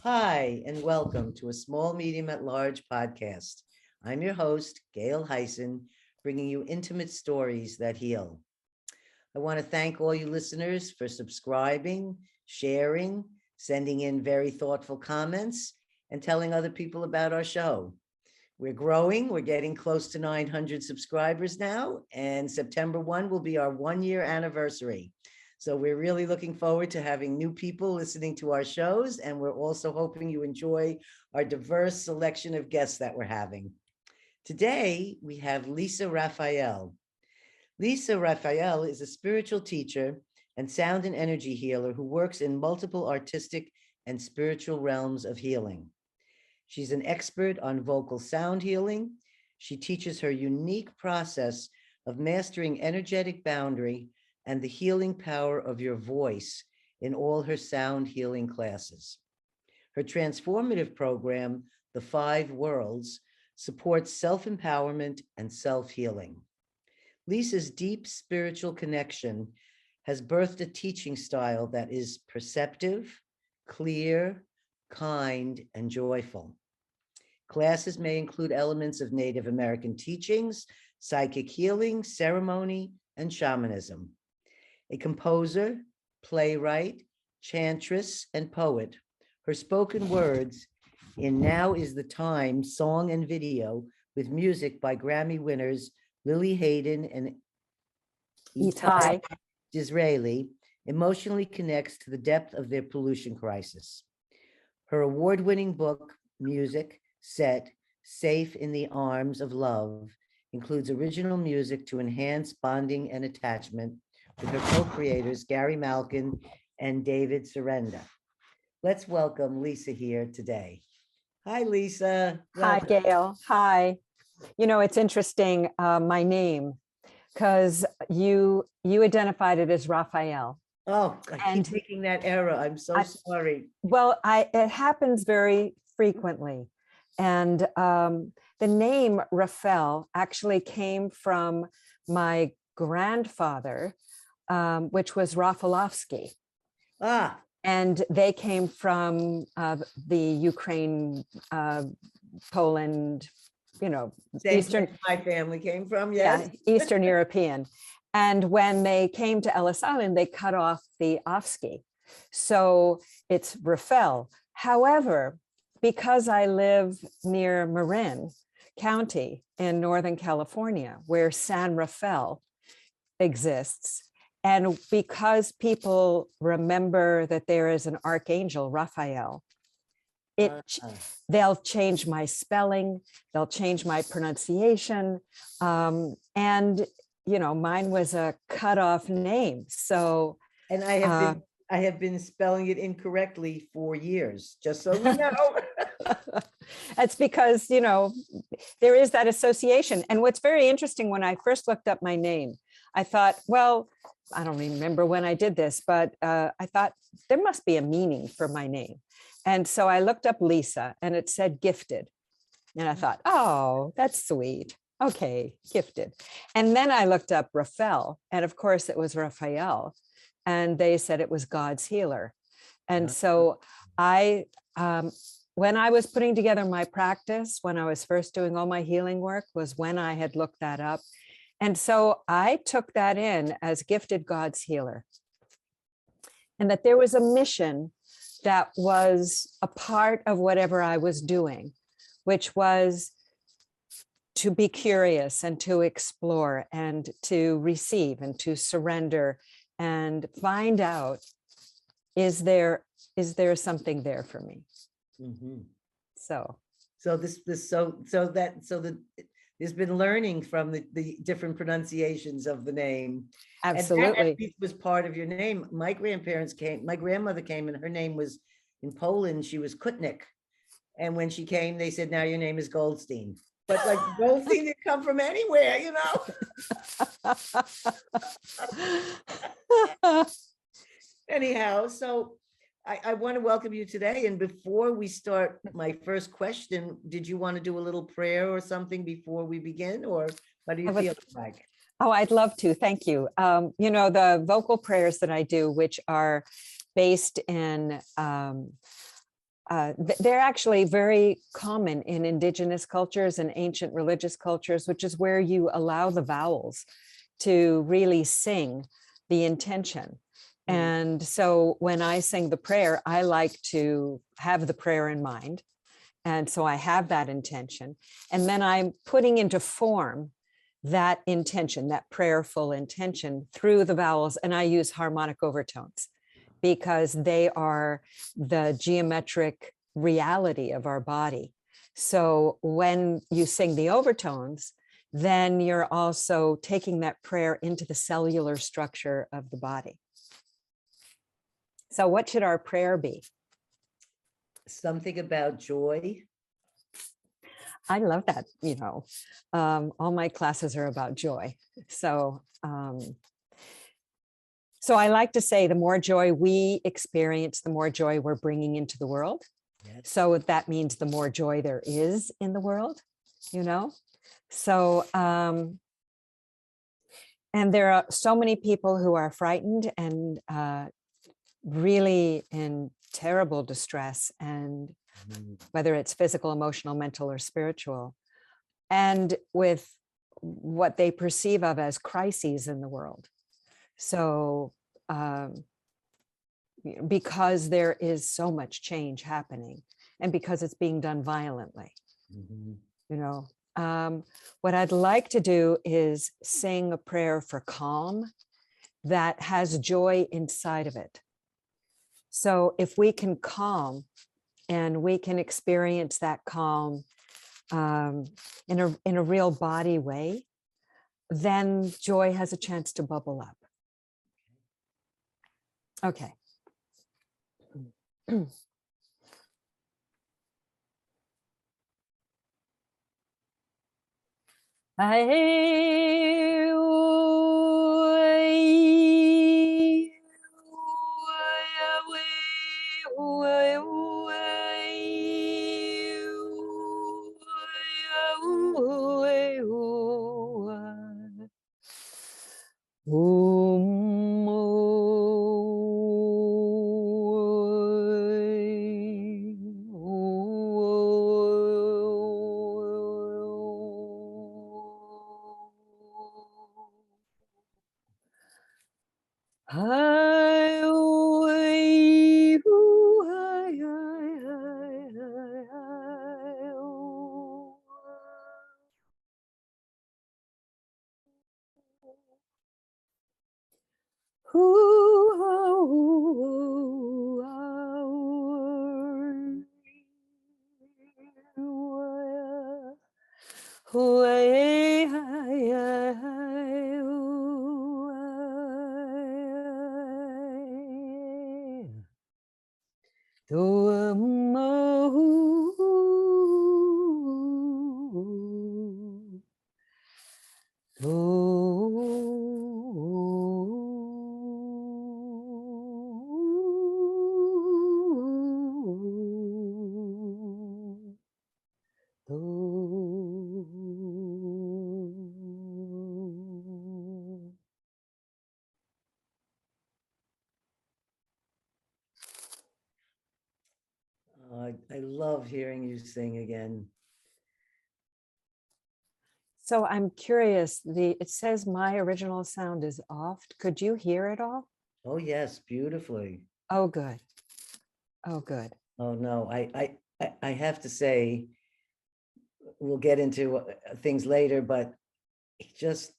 Hi, and welcome to a Small Medium at Large podcast. I'm your host, Gail, bringing you intimate stories that heal. I want to thank all you listeners for subscribing, sharing, sending in very thoughtful comments, and telling other people about our show. We're growing. We're getting close to 900 subscribers now, and September 1 will be our 1-year anniversary. So we're really looking forward to having new people listening to our shows, and we're also hoping you enjoy our diverse selection of guests that we're having. Today, we have Lisa Rafel. Lisa Rafel is a spiritual teacher and sound and energy healer who works in multiple artistic and spiritual realms of healing. She's an expert on vocal sound healing. She teaches her unique process of mastering energetic boundary and the healing power of your voice in all her sound healing classes. Her transformative program, The 5 Worlds, supports self-empowerment and self-healing. Lisa's deep spiritual connection has birthed a teaching style that is perceptive, clear, kind, and joyful. Classes may include elements of Native American teachings, psychic healing, ceremony, and shamanism. A composer, playwright, chantress, and poet, her spoken words in Now Is the Time song and video with music by Grammy winners Lily Hayden and Itai Disraeli emotionally connects to the depth of their pollution crisis. Her award-winning book, Music, Set, Safe in the Arms of Love, includes original music to enhance bonding and attachment with her co-creators, Gary Malkin and David Surrender. Let's welcome Lisa here today. Hi, Lisa. Welcome. Hi, Gail. Hi. You know, it's interesting, my name, because you identified it as Raphael. Oh, I keep making that error. I'm so sorry. Well, it happens very frequently. And the name Rafel actually came from my grandfather, which was Rafelovsky. And they came from the Ukraine, Poland, Eastern. My family came from, yes. Yeah, Eastern European. And when they came to Ellis Island, they cut off the Ofsky. So it's Rafel. However, because I live near Marin County in Northern California, where San Rafael exists, and because people remember that there is an archangel, Raphael, they'll change my spelling, they'll change my pronunciation, and mine was a cut-off name. So, and I have been spelling it incorrectly for years, just so we know. That's because, there is that association. And what's very interesting, when I first looked up my name, I thought, well, I don't remember when I did this, but I thought there must be a meaning for my name. And so I looked up Lisa and it said gifted. And I thought, oh, that's sweet. Okay, gifted. And then I looked up Rafel, and of course it was Raphael. And they said it was God's healer. And so when I was putting together my practice, when I was first doing all my healing work, was when I had looked that up. And so I took that in as gifted God's healer. And that there was a mission that was a part of whatever I was doing, which was to be curious and to explore and to receive and to surrender and find out, is there something there for me? Mm-hmm. So there's been learning from the different pronunciations of the name. Absolutely. And that was part of your name. My grandmother came and her name was, in Poland, she was Kutnik. And when she came, they said, now your name is Goldstein. But like Goldstein didn't come from anywhere, Anyhow, so I want to welcome you today. And before we start my first question, did you want to do a little prayer or something before we begin? Or what do you feel like? Oh, I'd love to. Thank you. The vocal prayers that I do, which are based in they're actually very common in indigenous cultures and ancient religious cultures, which is where you allow the vowels to really sing the intention. And so when I sing the prayer, I like to have the prayer in mind. And so I have that intention. And then I'm putting into form that intention, that prayerful intention through the vowels. And I use harmonic overtones because they are the geometric reality of our body. So when you sing the overtones, then you're also taking that prayer into the cellular structure of the body. So what should our prayer be? Something about joy. I love that, all my classes are about joy. So I like to say the more joy we experience, the more joy we're bringing into the world. Yes. So that means the more joy there is in the world, So, and there are so many people who are frightened and really in terrible distress, and whether it's physical, emotional, mental, or spiritual, and with what they perceive of as crises in the world. So because there is so much change happening and because it's being done violently, what I'd like to do is sing a prayer for calm that has joy inside of it. So if we can calm and we can experience that calm in a real body way, then joy has a chance to bubble up. Okay. I love hearing you sing again. So I'm curious, it says my original sound is off. Could you hear it all? Oh, yes, beautifully. Oh, good. Oh, good. Oh, no, I have to say, we'll get into things later, but just,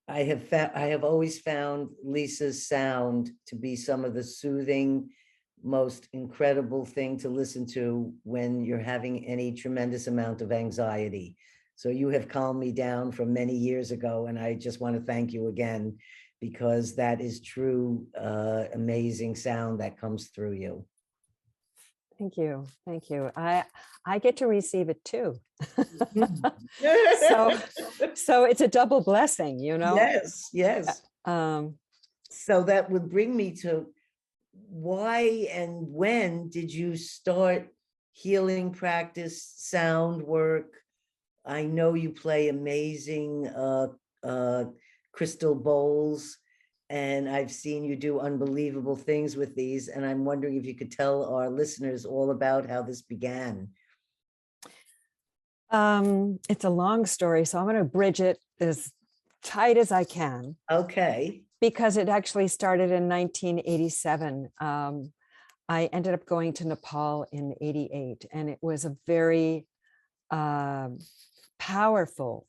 I have always found Lisa's sound to be some of the soothing, most incredible thing to listen to when you're having any tremendous amount of anxiety. So you have calmed me down from many years ago, and I just want to thank you again, because that is true, amazing sound that comes through you. Thank you. Thank you. I get to receive it too. So it's a double blessing, Yes, yes. So that would bring me to, why and when did you start healing practice, sound work? I know you play amazing crystal bowls, and I've seen you do unbelievable things with these. And I'm wondering if you could tell our listeners all about how this began. It's a long story, so I'm going to bridge it as tight as I can. Okay. Because it actually started in 1987. I ended up going to Nepal in 88, and it was a very powerful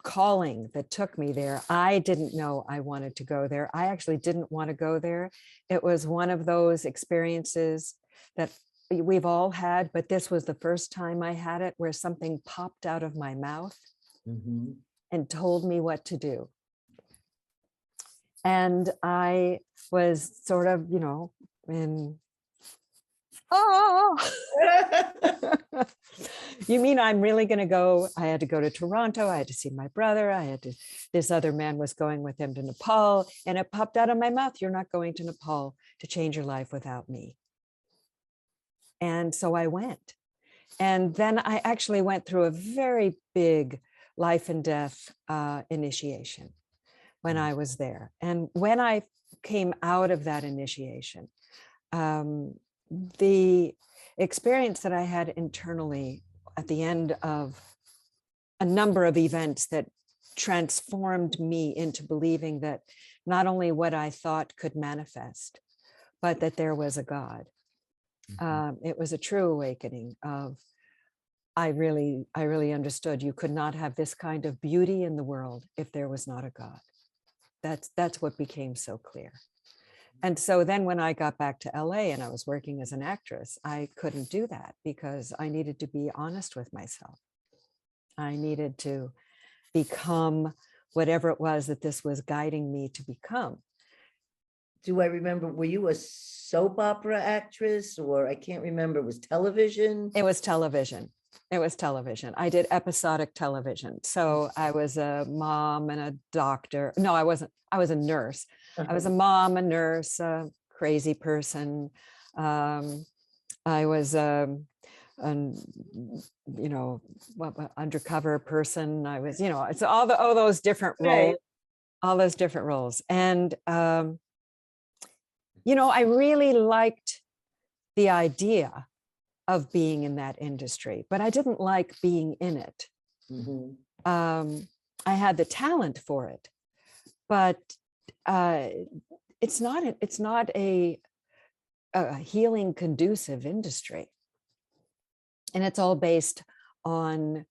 calling that took me there. I didn't know I wanted to go there. I actually didn't want to go there. It was one of those experiences that we've all had, but this was the first time I had it where something popped out of my mouth and told me what to do. And I was sort of, in, oh, you mean I'm really going to go? I had to go to Toronto. I had to see my brother. This other man was going with him to Nepal, and it popped out of my mouth. You're not going to Nepal to change your life without me. And so I went. And then I actually went through a very big life and death initiation when I was there. And when I came out of that initiation, the experience that I had internally at the end of a number of events that transformed me into believing that not only what I thought could manifest, but that there was a God. It was a true awakening of, I really understood you could not have this kind of beauty in the world if there was not a God. That's what became so clear. And so then when I got back to LA and I was working as an actress, I couldn't do that because I needed to be honest with myself. I needed to become whatever it was that this was guiding me to become. Do I remember, were you a soap opera actress, or I can't remember, it was television? It was television. It was television. I did episodic television. So I was a mom and a doctor. No, I wasn't. I was a nurse. I was a mom, a nurse, a crazy person. I was undercover person. I was, it's all those different roles, all those different roles. And, I really liked the idea of being in that industry, but I didn't like being in it. I had the talent for it, but it's not a healing conducive industry. And it's all based on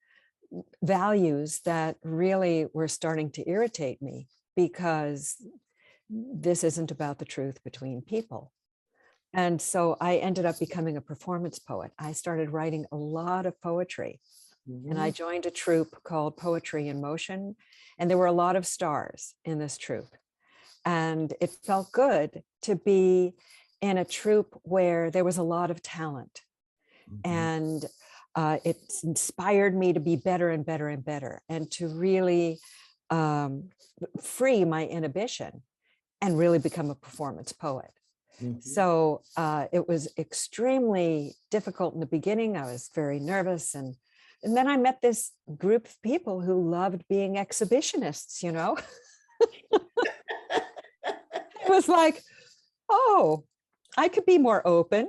values that really were starting to irritate me, because this isn't about the truth between people. And so I ended up becoming a performance poet. I started writing a lot of poetry, and I joined a troupe called Poetry in Motion. And there were a lot of stars in this troupe. And it felt good to be in a troupe where there was a lot of talent. And it inspired me to be better and better and better, and to really free my inhibition and really become a performance poet. So it was extremely difficult in the beginning. I was very nervous. And then I met this group of people who loved being exhibitionists, It was like, oh, I could be more open.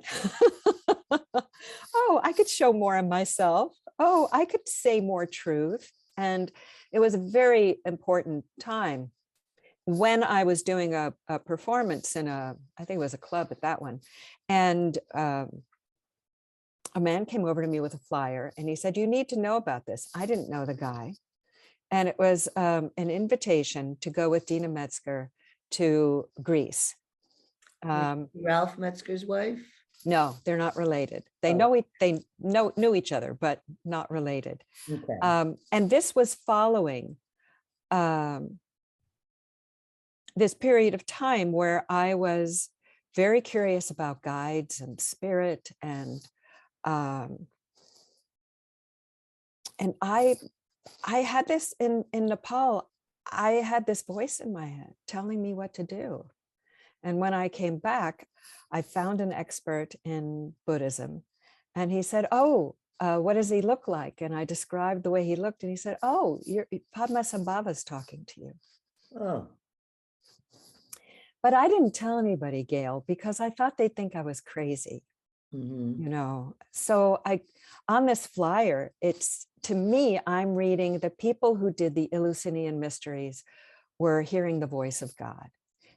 Oh, I could show more of myself. Oh, I could say more truth. And it was a very important time when I was doing a performance in I think it was a club at that one. And a man came over to me with a flyer and he said, "You need to know about this." I didn't know the guy. And it was an invitation to go with Dina Metzger to Greece. Ralph Metzger's wife? No, they're not related. They knew each other, but not related. Okay. And this was following this period of time where I was very curious about guides and spirit, and I had this in Nepal. I had this voice in my head telling me what to do. And when I came back, I found an expert in Buddhism, and he said, "Oh, what does he look like?" And I described the way he looked, and he said, "Oh, Padmasambhava's talking to you." Oh. But I didn't tell anybody, Gail, because I thought they'd think I was crazy, So on this flyer, it's, to me, I'm reading the people who did the Eleusinian mysteries were hearing the voice of God,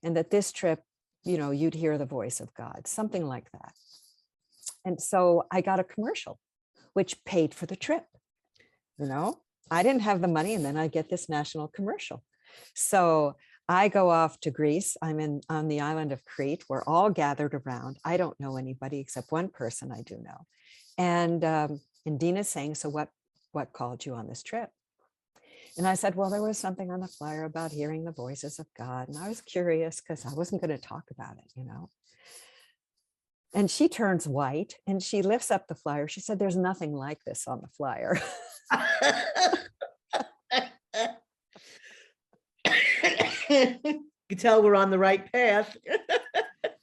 and that this trip, you'd hear the voice of God, something like that. And so I got a commercial, which paid for the trip. I didn't have the money, and then I get this national commercial. So I go off to Greece. I'm on the island of Crete. We're all gathered around. I don't know anybody except one person I do know. And Dina's saying, so what called you on this trip? And I said, well, there was something on the flyer about hearing the voices of God. And I was curious because I wasn't going to talk about it, And she turns white and she lifts up the flyer. She said, there's nothing like this on the flyer. You can tell we're on the right path.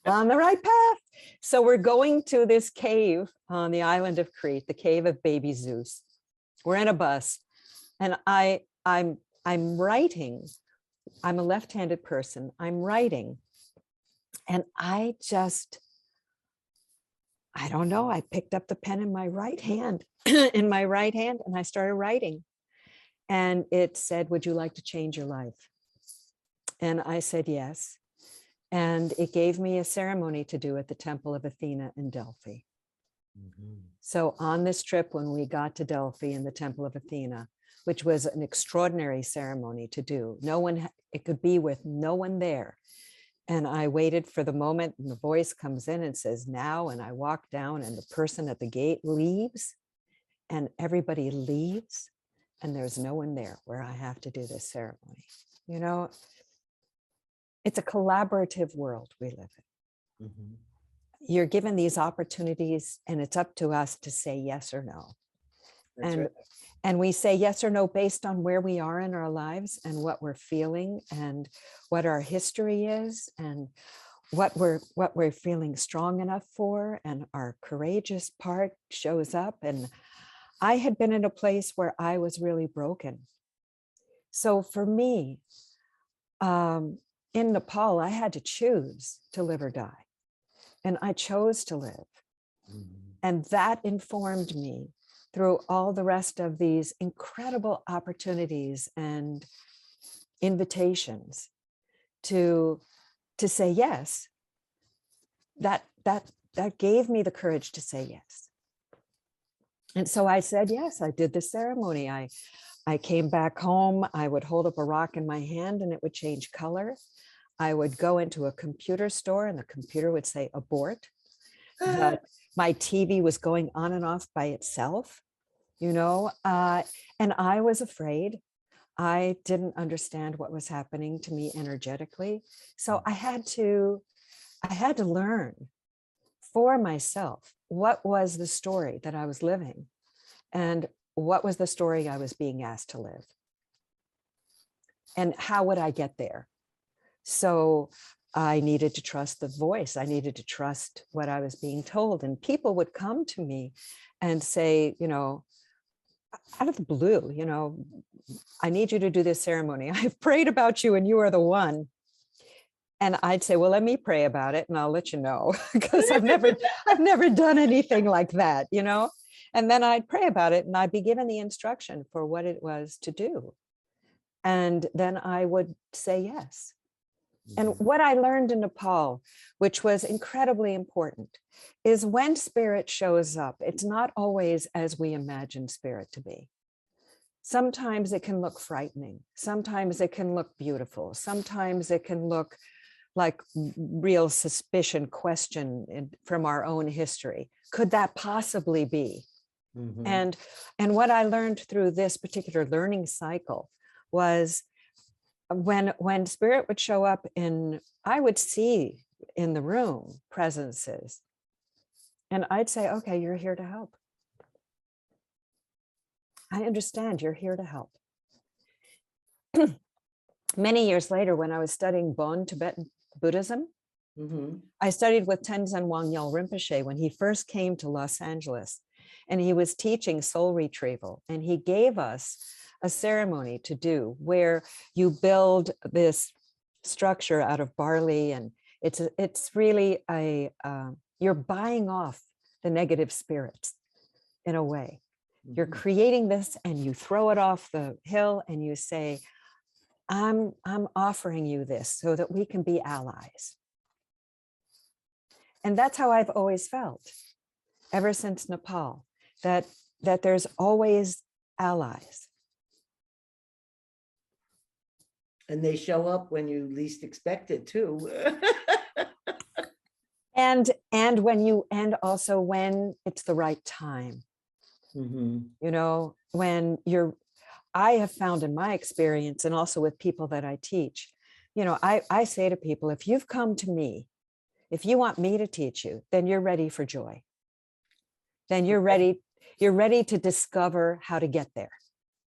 On the right path. So we're going to this cave on the island of Crete, the cave of baby Zeus. We're in a bus, and I'm writing. I'm a left-handed person. I'm writing, and I don't know. I picked up the pen in my right hand, and I started writing. And it said, "Would you like to change your life?" And I said yes. And it gave me a ceremony to do at the Temple of Athena in Delphi. So on this trip, when we got to Delphi in the Temple of Athena, which was an extraordinary ceremony to do, it could be with no one there. And I waited for the moment, and the voice comes in and says, now, and I walk down, and the person at the gate leaves, and everybody leaves, and there's no one there where I have to do this ceremony. It's a collaborative world we live in. You're given these opportunities, and it's up to us to say yes or no. And we say yes or no based on where we are in our lives and what we're feeling and what our history is and what we're feeling strong enough for, and our courageous part shows up. And I had been in a place where I was really broken. So for me, in Nepal, I had to choose to live or die. And I chose to live. And that informed me through all the rest of these incredible opportunities and invitations to say yes. That gave me the courage to say yes. And so I said yes. I did the ceremony. I came back home. I would hold up a rock in my hand and it would change color. I would go into a computer store and the computer would say abort. That my TV was going on and off by itself, and I was afraid. I didn't understand what was happening to me energetically. So I had to learn for myself what was the story that I was living and what was the story I was being asked to live. And how would I get there? So I needed to trust the voice. I needed to trust what I was being told. And people would come to me and say, out of the blue, I need you to do this ceremony. I've prayed about you and you are the one. And I'd say, well, let me pray about it and I'll let you know, because I've never done anything like that, And then I'd pray about it and I'd be given the instruction for what it was to do. And then I would say yes. And what I learned in Nepal, which was incredibly important, is when spirit shows up, it's not always as we imagine spirit to be. Sometimes it can look frightening. Sometimes it can look beautiful. Sometimes it can look like real suspicion, question from our own history. Could that possibly be? And what I learned through this particular learning cycle was when spirit would show up I would see in the room presences, and I'd say, okay, you're here to help. I understand you're here to help. Many years later, when I was studying Bon Tibetan Buddhism, I studied with Tenzin Wangyal Rinpoche when he first came to Los Angeles, and he was teaching soul retrieval, and he gave us a ceremony to do where you build this structure out of barley and It's really you're buying off the negative spirits in a way. You're Mhm. creating this and you throw it off the hill and you say, I'm offering you this so that we can be allies. And that's how I've always felt ever since Nepal, that there's always allies. And they show up when you least expect it too. And also when it's the right time. Mhm. You know, I have found in my experience, and also with people that I teach, you know, I say to people, if you've come to me, if you want me to teach you, then you're ready for joy. Then you're ready to discover how to get there.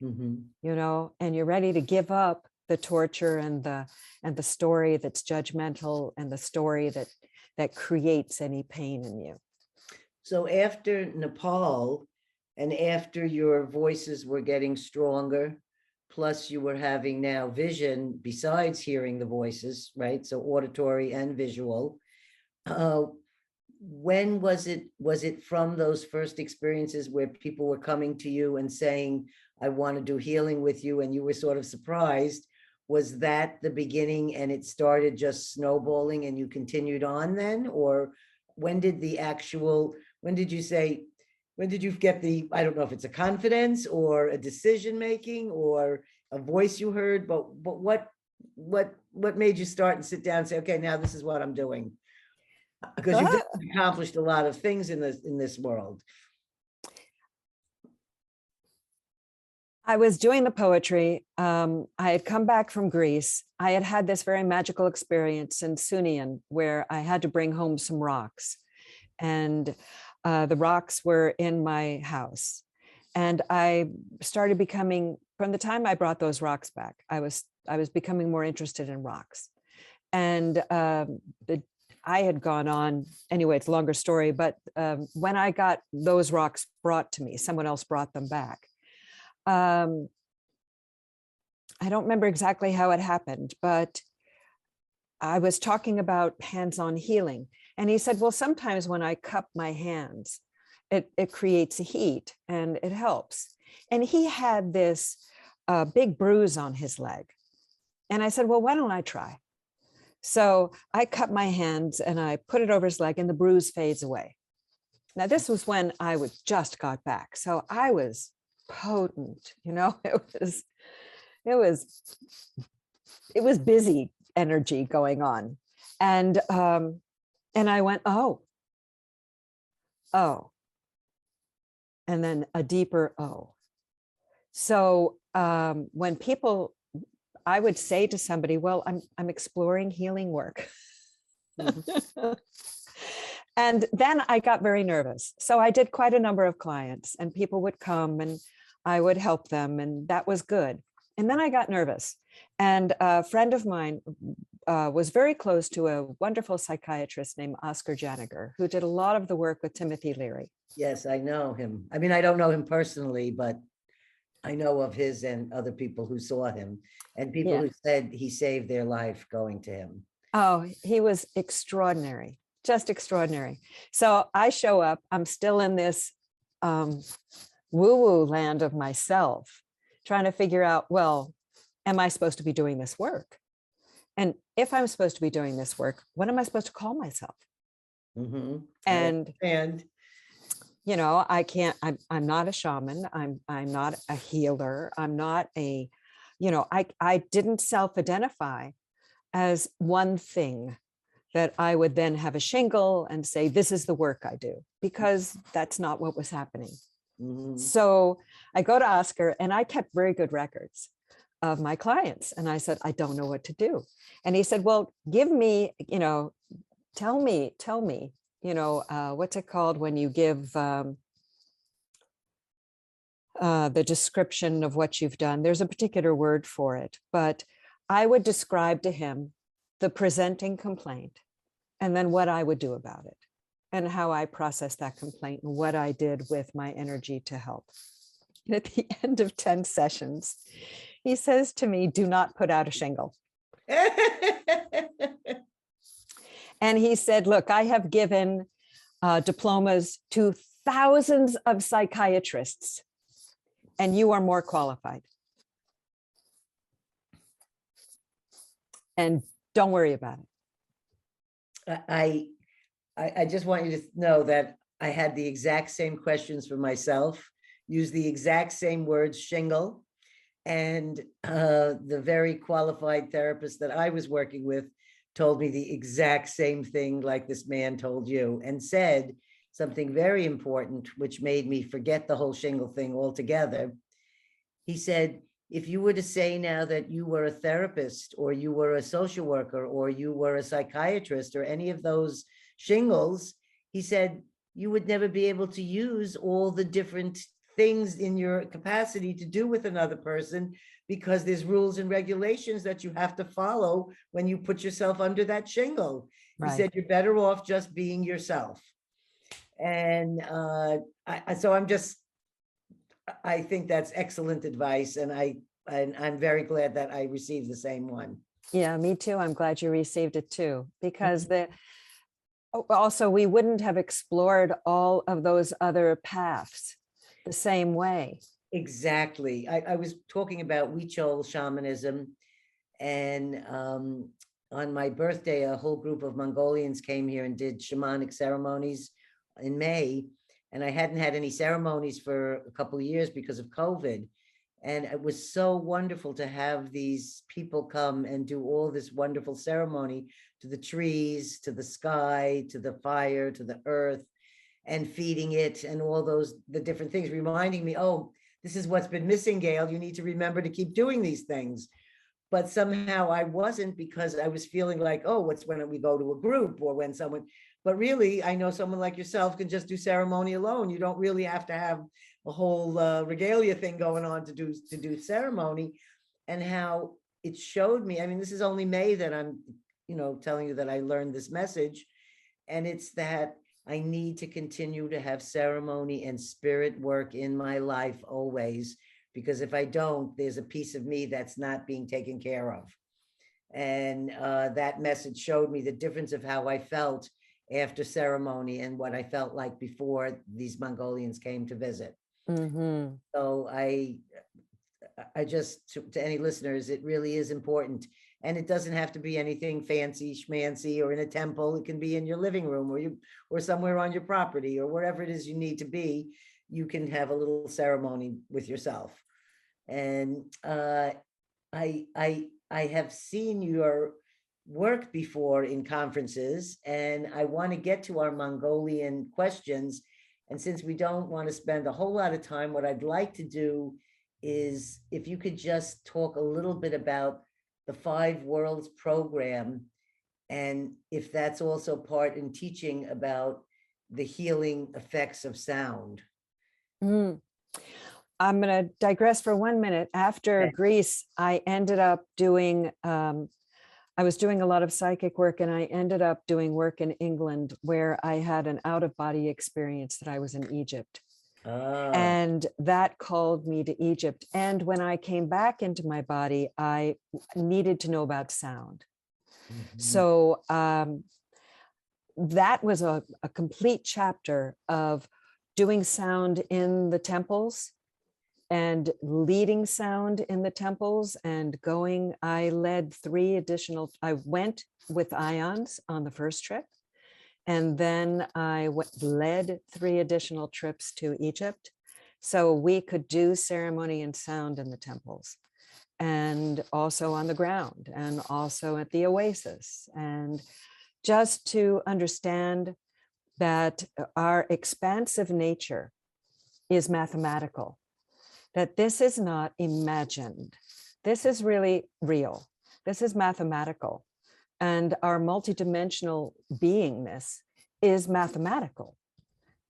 Mhm. You know, and you're ready to give up the torture and the story that's judgmental and the story that creates any pain in you. So after Nepal and after your voices were getting stronger, plus you were having now vision besides hearing the voices, right? So auditory and visual. Uh, when was it from those first experiences where people were coming to you and saying, I want to do healing with you, and you were sort of surprised? Was that the beginning and it started just snowballing and you continued on then? Or when did when did you get the, I don't know if it's a confidence or a decision making or a voice you heard, but what made you start and sit down and say, okay, now this is what I'm doing? Because you've accomplished a lot of things in this world. I was doing the poetry. I had come back from Greece. I had had this very magical experience in Sunian where I had to bring home some rocks. And the rocks were in my house. And I started becoming, from the time I brought those rocks back, I was becoming more interested in rocks. And I had gone on, anyway, it's a longer story, but when I got those rocks brought to me, someone else brought them back. I don't remember exactly how it happened, but I was talking about hands-on healing. And he said, well, sometimes when I cup my hands, it creates a heat and it helps. And he had this big bruise on his leg. And I said, well, why don't I try? So I cup my hands and I put it over his leg and the bruise fades away. Now, this was when I just got back. So I was potent, you know, it was busy energy going on. And I went, oh, and then a deeper oh. So when people, I would say to somebody, well, I'm exploring healing work. And then I got very nervous. So I did quite a number of clients and people would come and I would help them, and that was good. And then I got nervous. And a friend of mine was very close to a wonderful psychiatrist named Oscar Janiger, who did a lot of the work with Timothy Leary. Yes, I know him. I mean, I don't know him personally, but I know of his and other people who saw him and people who said he saved their life going to him. Oh, he was extraordinary, just extraordinary. So I show up, I'm still in this woo-woo land of myself, trying to figure out, well, am I supposed to be doing this work? And if I'm supposed to be doing this work, what am I supposed to call myself? Mm-hmm. And you know, I'm not a shaman. I'm not a healer. I'm not a, you know, I didn't self-identify as one thing that I would then have a shingle and say, this is the work I do, because that's not what was happening. Mm-hmm. So I go to Oscar and I kept very good records of my clients. And I said, I don't know what to do. And he said, well, give me, you know, tell me, you know, what's it called when you give the description of what you've done? There's a particular word for it, but I would describe to him the presenting complaint and then what I would do about it and how I processed that complaint and what I did with my energy to help. And at the end of 10 sessions, he says to me, do not put out a shingle. And he said, look, I have given diplomas to thousands of psychiatrists, and you are more qualified. And don't worry about it. I just want you to know that I had the exact same questions for myself, used the exact same words, shingle, and the very qualified therapist that I was working with told me the exact same thing like this man told you, and said something very important, which made me forget the whole shingle thing altogether. He said, if you were to say now that you were a therapist or you were a social worker or you were a psychiatrist or any of those shingles, he said, you would never be able to use all the different things in your capacity to do with another person, because there's rules and regulations that you have to follow when you put yourself under that shingle. He said, you're better off just being yourself. And I think that's excellent advice. And I'm very glad that I received the same one. Yeah, me too. I'm glad you received it too, because also we wouldn't have explored all of those other paths the same way. Exactly. I was talking about Huichol shamanism, and on my birthday, a whole group of Mongolians came here and did shamanic ceremonies in May. And I hadn't had any ceremonies for a couple of years because of COVID. And it was so wonderful to have these people come and do all this wonderful ceremony to the trees, to the sky, to the fire, to the earth, and feeding it and all the different things, reminding me, oh, this is what's been missing, Gail. You need to remember to keep doing these things. But somehow I wasn't, because I was feeling like, oh, what's when we go to a group or when someone, but really, I know someone like yourself can just do ceremony alone. You don't really have to have a whole regalia thing going on to do ceremony. And how it showed me, I mean, this is only May that I'm, telling you that I learned this message. And it's that I need to continue to have ceremony and spirit work in my life always, because if I don't, there's a piece of me that's not being taken care of. And that message showed me the difference of how I felt after ceremony and what I felt like before these Mongolians came to visit. Mm-hmm. So I just, to any listeners, it really is important. And it doesn't have to be anything fancy schmancy or in a temple. It can be in your living room or somewhere on your property or wherever it is you need to be. You can have a little ceremony with yourself. And I have seen your work before in conferences, and I want to get to our Mongolian questions. And since we don't want to spend a whole lot of time, what I'd like to do is if you could just talk a little bit about the 5 Worlds program, and if that's also part in teaching about the healing effects of sound. I'm going to digress for 1 minute. After Greece, I ended up doing, I was doing a lot of psychic work, and I ended up doing work in England where I had an out-of-body experience that I was in Egypt. Oh. And that called me to Egypt. And when I came back into my body, I needed to know about sound. Mm-hmm. So that was a complete chapter of doing sound in the temples and leading sound in the temples and going. I led 3 additional, I went with ions on the first trip. And then I led 3 additional trips to Egypt. So we could do ceremony and sound in the temples, and also on the ground, and also at the oasis. And just to understand that our expansive nature is mathematical, that this is not imagined. This is really real. This is mathematical. And our multidimensional beingness is mathematical.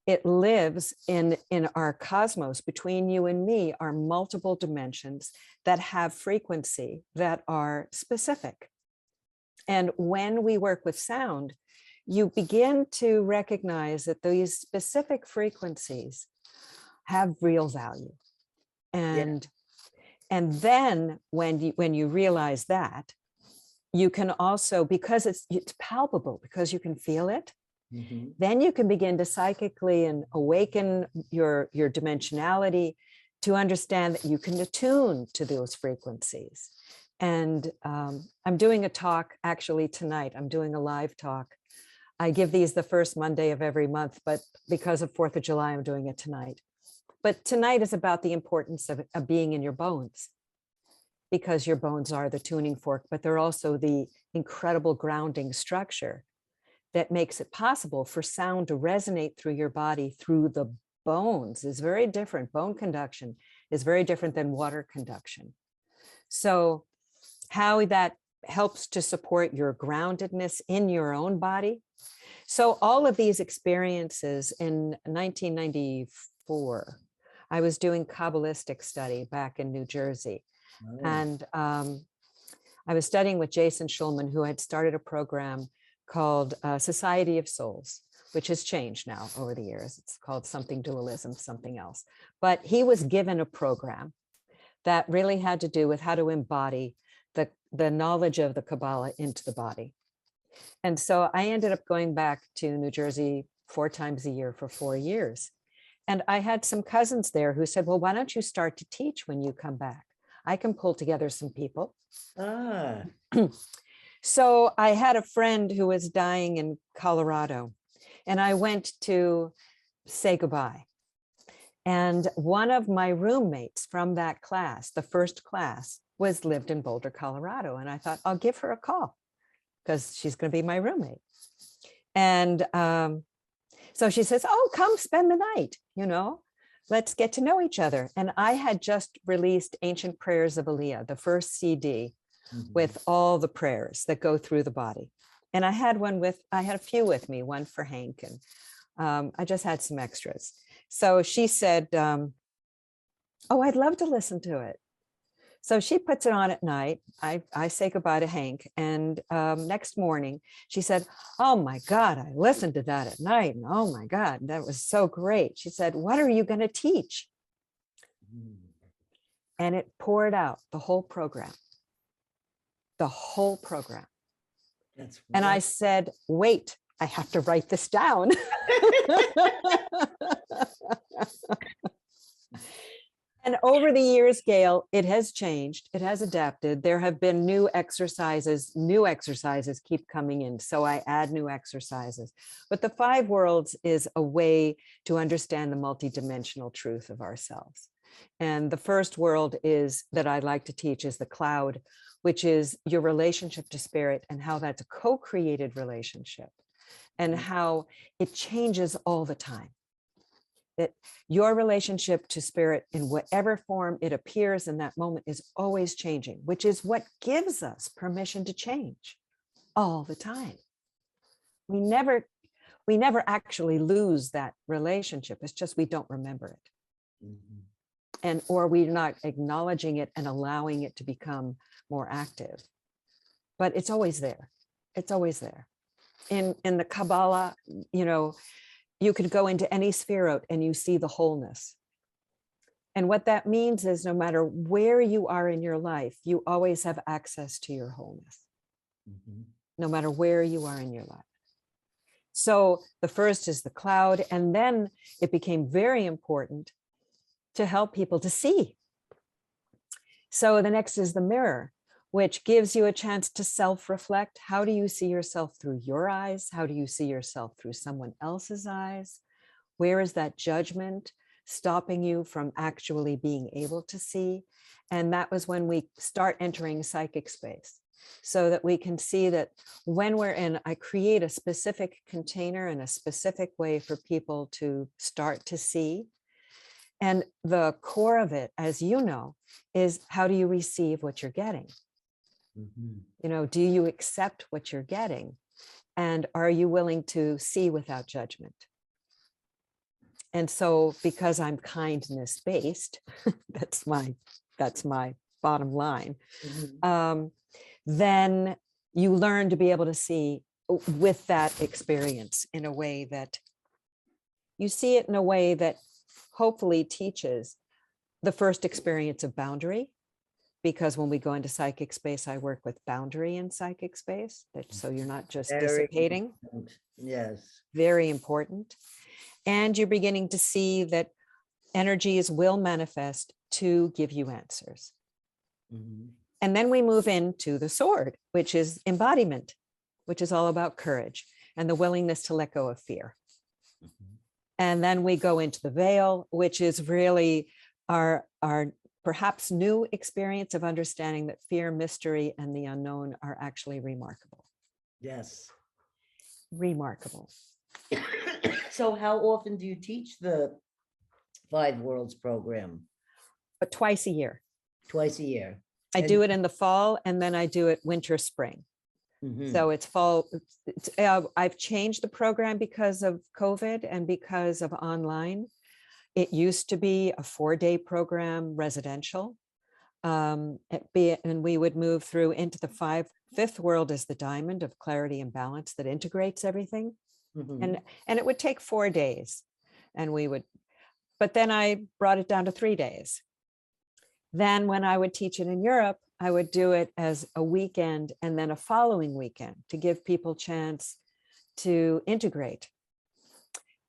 It lives in our cosmos. Between you and me are multiple dimensions that have frequency that are specific. And when we work with sound, you begin to recognize that these specific frequencies have real value. And then when you realize that, you can also, because it's palpable, because you can feel it, Mhm. then you can begin to psychically and awaken your dimensionality to understand that you can attune to those frequencies. And I'm doing a talk actually tonight. I'm doing a live talk. I give these the first Monday of every month, but because of 4th of July, I'm doing it tonight. But tonight is about the importance of being in your bones, because your bones are the tuning fork, but they're also the incredible grounding structure that makes it possible for sound to resonate through your body through the bones. Is very different. Bone conduction is very different than water conduction. So how that helps to support your groundedness in your own body. So all of these experiences in 1994, I was doing Kabbalistic study back in New Jersey. Oh. And I was studying with Jason Schulman, who had started a program called Society of Souls, which has changed now over the years. It's called something dualism, something else. But he was given a program that really had to do with how to embody the knowledge of the Kabbalah into the body. And so I ended up going back to New Jersey 4 times a year for 4 years. And I had some cousins there who said, well, why don't you start to teach when you come back? I can pull together some people. Ah. So I had a friend who was dying in Colorado, and I went to say goodbye. And one of my roommates from that class, the first class, lived in Boulder, Colorado. And I thought, I'll give her a call because she's going to be my roommate. And so she says, oh, come spend the night, let's get to know each other. And I had just released Ancient Prayers of Aliyah, the first CD with all the prayers that go through the body. And I had a few with me, one for Hank, and I just had some extras. So she said, oh, I'd love to listen to it. So she puts it on at night. I say goodbye to Hank. And next morning, she said, oh my God, I listened to that at night. And oh my God, that was so great. She said, what are you going to teach? And it poured out the whole program. The whole program. And I said, wait, I have to write this down. And over the years, Gail, it has changed. It has adapted. There have been new exercises. New exercises keep coming in. So I add new exercises. But the 5 worlds is a way to understand the multidimensional truth of ourselves. And the first world is that I like to teach is the cloud, which is your relationship to spirit and how that's a co-created relationship and how it changes all the time. That your relationship to spirit in whatever form it appears in that moment is always changing, which is what gives us permission to change all the time. We never actually lose that relationship. It's just we don't remember it. Or we're not acknowledging it and allowing it to become more active. But it's always there. It's always there. In the Kabbalah, you could go into any spherot and you see the wholeness. And what that means is no matter where you are in your life, you always have access to your wholeness, no matter where you are in your life. So the first is the cloud. And then it became very important to help people to see. So the next is the mirror, which gives you a chance to self-reflect. How do you see yourself through your eyes? How do you see yourself through someone else's eyes? Where is that judgment stopping you from actually being able to see? And that was when we start entering psychic space, so that we can see that when we're in, I create a specific container and a specific way for people to start to see. And the core of it, as you know, is how do you receive what you're getting? Do you accept what you're getting? And are you willing to see without judgment? And so because I'm kindness based, that's my bottom line. Then you learn to be able to see with that experience in a way that you see it in a way that hopefully teaches the first experience of boundary, because when we go into psychic space, I work with boundary in psychic space. So you're not just Very dissipating. important. Yes. Very important. And you're beginning to see that energies will manifest to give you answers. Mhm. And then we move into the sword, which is embodiment, which is all about courage and the willingness to let go of fear. Mhm. And then we go into the veil, which is really our perhaps new experience of understanding that fear, mystery, and the unknown are actually remarkable. Yes. Remarkable. So how often do you teach the Five Worlds program? But twice a year. Twice a year. I And- do it in the fall, and then I do it winter, spring. Mhm. So it's fall. I've changed the program because of COVID and because of online. It used to be a 4-day program, residential. And we would move through into the fifth world is the diamond of clarity and balance that integrates everything. Mhm. And it would take 4 days. And but then I brought it down to 3 days. Then when I would teach it in Europe, I would do it as a weekend and then a following weekend to give people chance to integrate.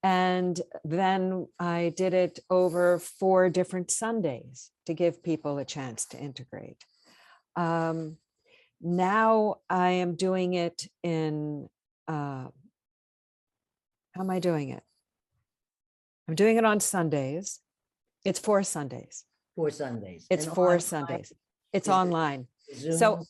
And then I did it over 4 different Sundays to give people a chance to integrate. Now I am doing it in, how am I doing it? I'm doing it on Sundays. It's 4 Sundays. 4 Sundays. It's And 4 online, Sundays. It's is it online. Zoom. So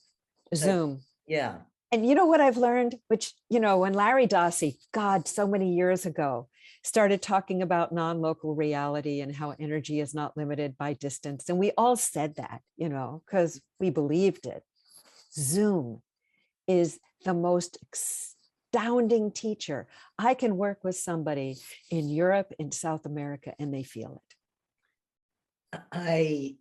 Zoom. Yeah. And you know what I've learned, which, when Larry Dossey, God, so many years ago, started talking about non-local reality and how energy is not limited by distance. And we all said that, because we believed it. Zoom is the most astounding teacher. I can work with somebody in Europe, in South America, and they feel it. I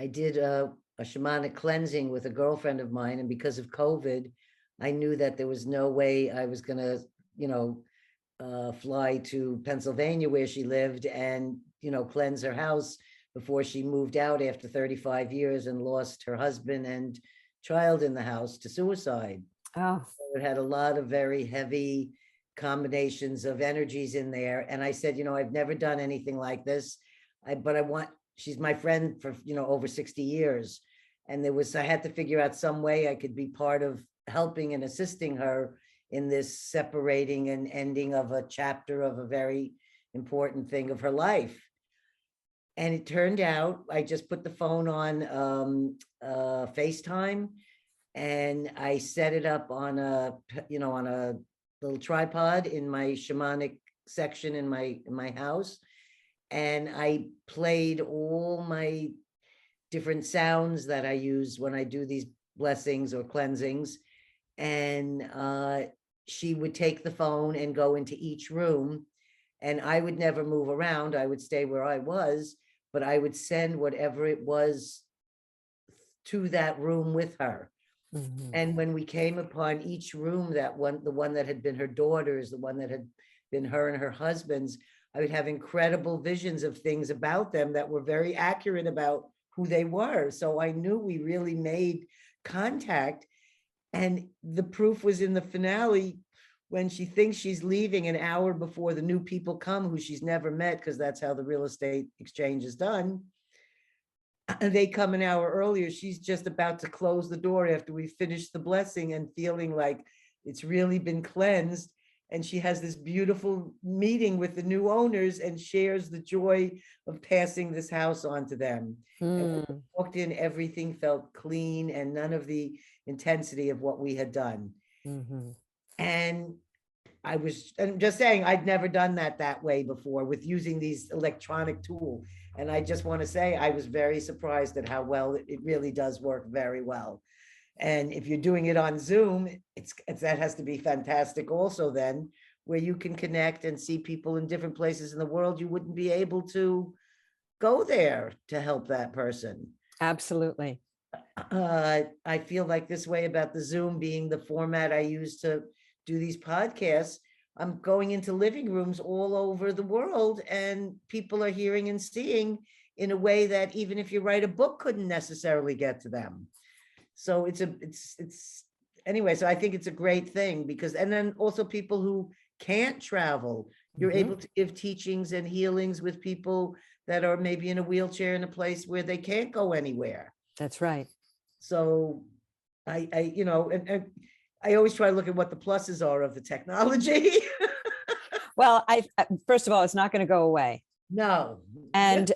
did a shamanic cleansing with a girlfriend of mine, and because of COVID, I knew that there was no way I was gonna, fly to Pennsylvania where she lived and, cleanse her house before she moved out after 35 years and lost her husband and child in the house to suicide. Oh, It had a lot of very heavy combinations of energies in there. And I said, I've never done anything like this. But I want, she's my friend for, over 60 years. And I had to figure out some way I could be part of helping and assisting her in this separating and ending of a chapter of a very important thing of her life. And it turned out, I just put the phone on FaceTime, and I set it up on a little tripod in my shamanic section in my house. And I played all my different sounds that I use when I do these blessings or cleansings. And she would take the phone and go into each room, and I would never move around. I would stay where I was, but I would send whatever it was to that room with her. mhm. And when we came upon each room, the one that had been her daughter's, the one that had been her and her husband's, I would have incredible visions of things about them that were very accurate about who they were. So I knew we really made contact. And the proof was in the finale when she thinks she's leaving an hour before the new people come who she's never met, because that's how the real estate exchange is done. And they come an hour earlier. She's just about to close the door after we finish the blessing and feeling like it's really been cleansed. And she has this beautiful meeting with the new owners and shares the joy of passing this house on to them. And when we walked in, everything felt clean and none of the intensity of what we had done. Mhm. And I'm just saying, I'd never done that way before with using these electronic tools. And I just want to say, I was very surprised at how well it really does work very well. And if you're doing it on Zoom, that has to be fantastic also then, where you can connect and see people in different places in the world. You wouldn't be able to go there to help that person. Absolutely. I feel like this way about the Zoom being the format I use to do these podcasts. I'm going into living rooms all over the world and people are hearing and seeing in a way that even if you write a book couldn't necessarily get to them. So it's anyway, so I think it's a great thing because, and then also people who can't travel, you're Mhm. able to give teachings and healings with people that are maybe in a wheelchair in a place where they can't go anywhere. That's right. So you know, and I always try to look at what the pluses are of the technology. Well, first of all, it's not going to go away. No. And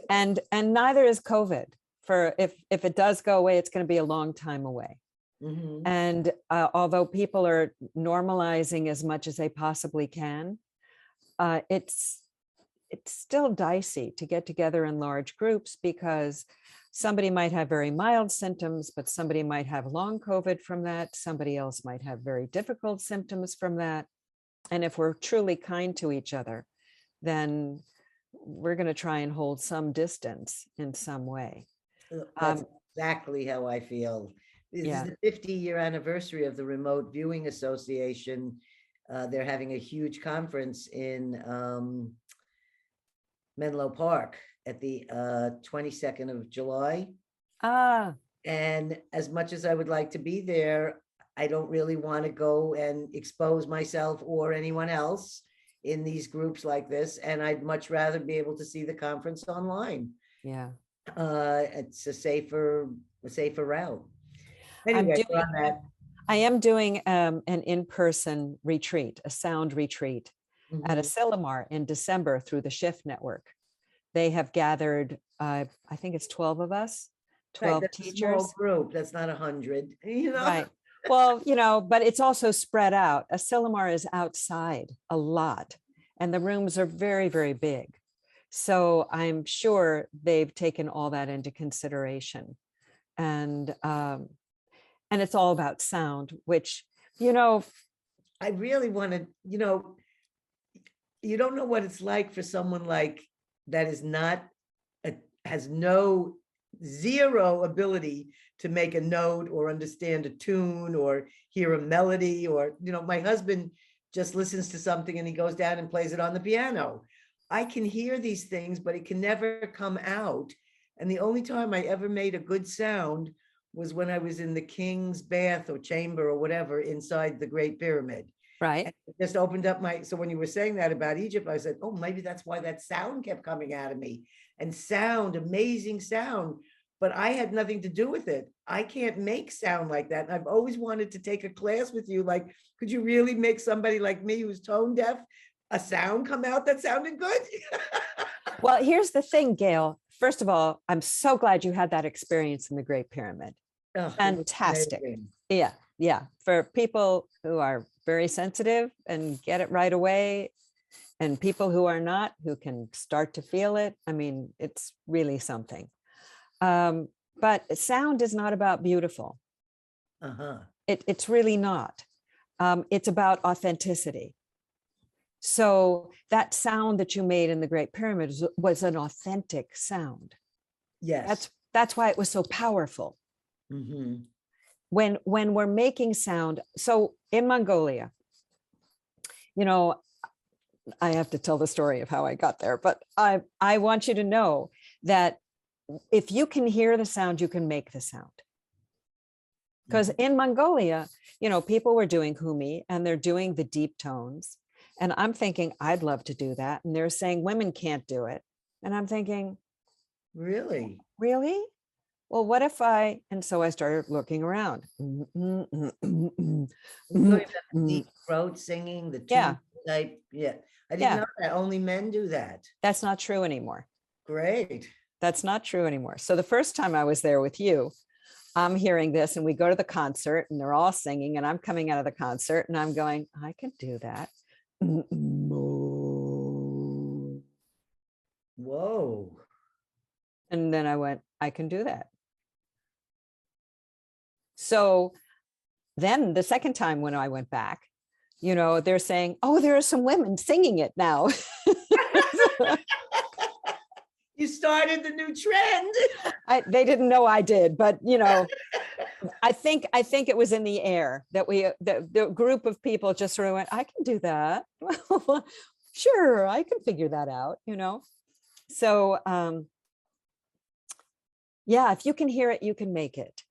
neither is COVID. For if it does go away, it's going to be a long time away. Mhm. And although people are normalizing as much as they possibly can, it's still dicey to get together in large groups because somebody might have very mild symptoms, but somebody might have long COVID from that. Somebody else might have very difficult symptoms from that. And if we're truly kind to each other, then we're going to try and hold some distance in some way. That's exactly how I feel. This Yeah. is the 50-year anniversary of the Remote Viewing Association. They're having a huge conference in Menlo Park at the 22nd of July. Ah, And as much as I would like to be there, I don't really want to go and expose myself or anyone else in these groups like this. And I'd much rather be able to see the conference online. yeah. It's a safer route. I'm Anyway, doing, on that. I am doing an in-person retreat, a sound retreat at Mhm. ASmallMar in December through the Shift Network. They have gathered, I think it's 12 of us, Right, 12 that's a small teachers. group. That's not 100, you know? Right. Well, you know, but it's also spread out. ASmallMar is outside a lot, and the rooms are very, very big. So I'm sure they've taken all that into consideration. And it's all about sound, which, you know, I really want to, you know, you don't know what it's like for someone like that is not, has no, zero ability to make a note or understand a tune or hear a melody, or, you know, my husband just listens to something and he goes down and plays it on the piano. I can hear these things, but it can never come out. And the only time I ever made a good sound was when I was in the king's bath or chamber or whatever inside the Great Pyramid. right. And it just opened up my, so when you were saying that about Egypt, I said, oh, maybe that's why that sound kept coming out of me. And sound, amazing sound, but I had nothing to do with it. I can't make sound like that. And I've always wanted to take a class with you. Like, could you really make somebody like me who's tone deaf, a sound come out that sounded good? Well, here's the thing, Gail. First of all, I'm so glad you had that experience in the Great Pyramid. Oh, it was Fantastic. amazing. Yeah, yeah. For people who are very sensitive and get it right away, and people who are not, who can start to feel it. I mean, it's really something. But sound is not about beautiful. Uh-huh. It's really not. It's about authenticity. So that sound that you made in the Great Pyramid was an authentic sound. Yes. That's why it was so powerful. Mm-hmm. When we're making sound, so in Mongolia, you know, I have to tell the story of how I got there, but I want you to know that if you can hear the sound, you can make the sound. Because in Mongolia, you know, people were doing humi and they're doing the deep tones. And I'm thinking, I'd love to do that. And they're saying women can't do it. And I'm thinking, Really? really? Well, what if and so I started looking around. You're talking about the deep throat singing, the Yeah, tube type. Yeah. I didn't yeah, know that. Only men do that. that's not true anymore. Great. That's not true anymore. So the first time I was there with you, I'm hearing this and we go to the concert and they're all singing and I'm coming out of the concert and I'm going, I can do that. Whoa. And then I went, I can do that. So then the second time when I went back, you know, they're saying, oh, there are some women singing it now. You started the new trend. They didn't know I did, but you know, I think it was in the air that the group of people just sort of went, I can do that. Sure, I can figure that out, you know. So Yeah, if you can hear it, you can make it.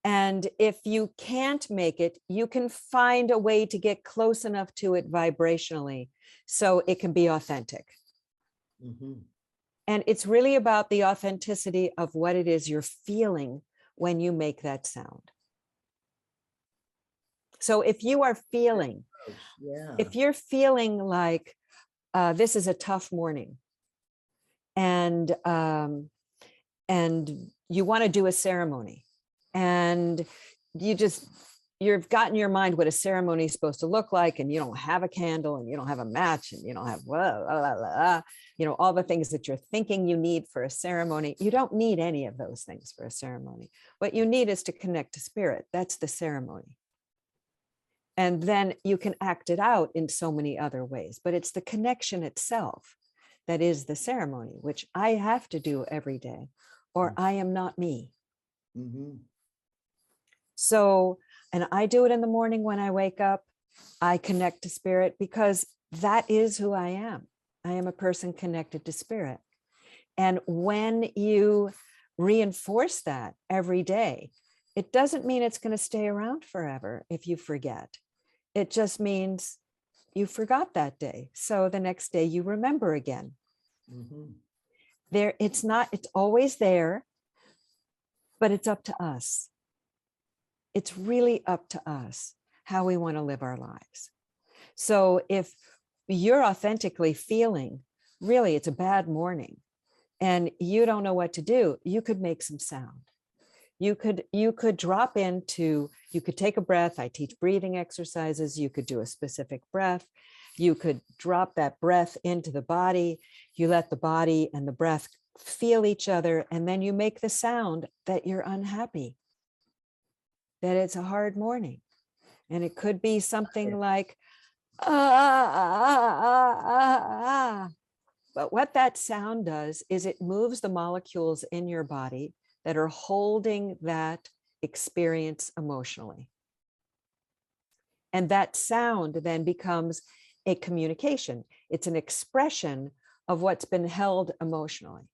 And if you can't make it, you can find a way to get close enough to it vibrationally so it can be authentic. Mhm. And it's really about the authenticity of what it is you're feeling when you make that sound. So if you are feeling, Yeah. if you're feeling like this is a tough morning, and you want to do a ceremony, and you've got in your mind what a ceremony is supposed to look like, and you don't have a candle, and you don't have a match, and you don't have all the things that you're thinking you need for a ceremony. You don't need any of those things for a ceremony. What you need is to connect to spirit. That's the ceremony. And then you can act it out in so many other ways, but it's the connection itself that is the ceremony, which I have to do every day, or I am not me. Mhm. So, and I do it in the morning when I wake up. I connect to spirit because that is who I am. I am a person connected to spirit. And when you reinforce that every day, it doesn't mean it's going to stay around forever if you forget. It just means you forgot that day. So the next day you remember again. Mhm. It's always there, but it's up to us. It's really up to us how we want to live our lives. So if you're authentically feeling, really, it's a bad morning and you don't know what to do, you could make some sound. You could drop into, you could take a breath. I teach breathing exercises. You could do a specific breath. You could drop that breath into the body. You let the body and the breath feel each other. And then you make the sound that you're unhappy, that it's a hard morning. And it could be something like, ah. But what that sound does is it moves the molecules in your body that are holding that experience emotionally. And that sound then becomes a communication. It's an expression of what's been held emotionally.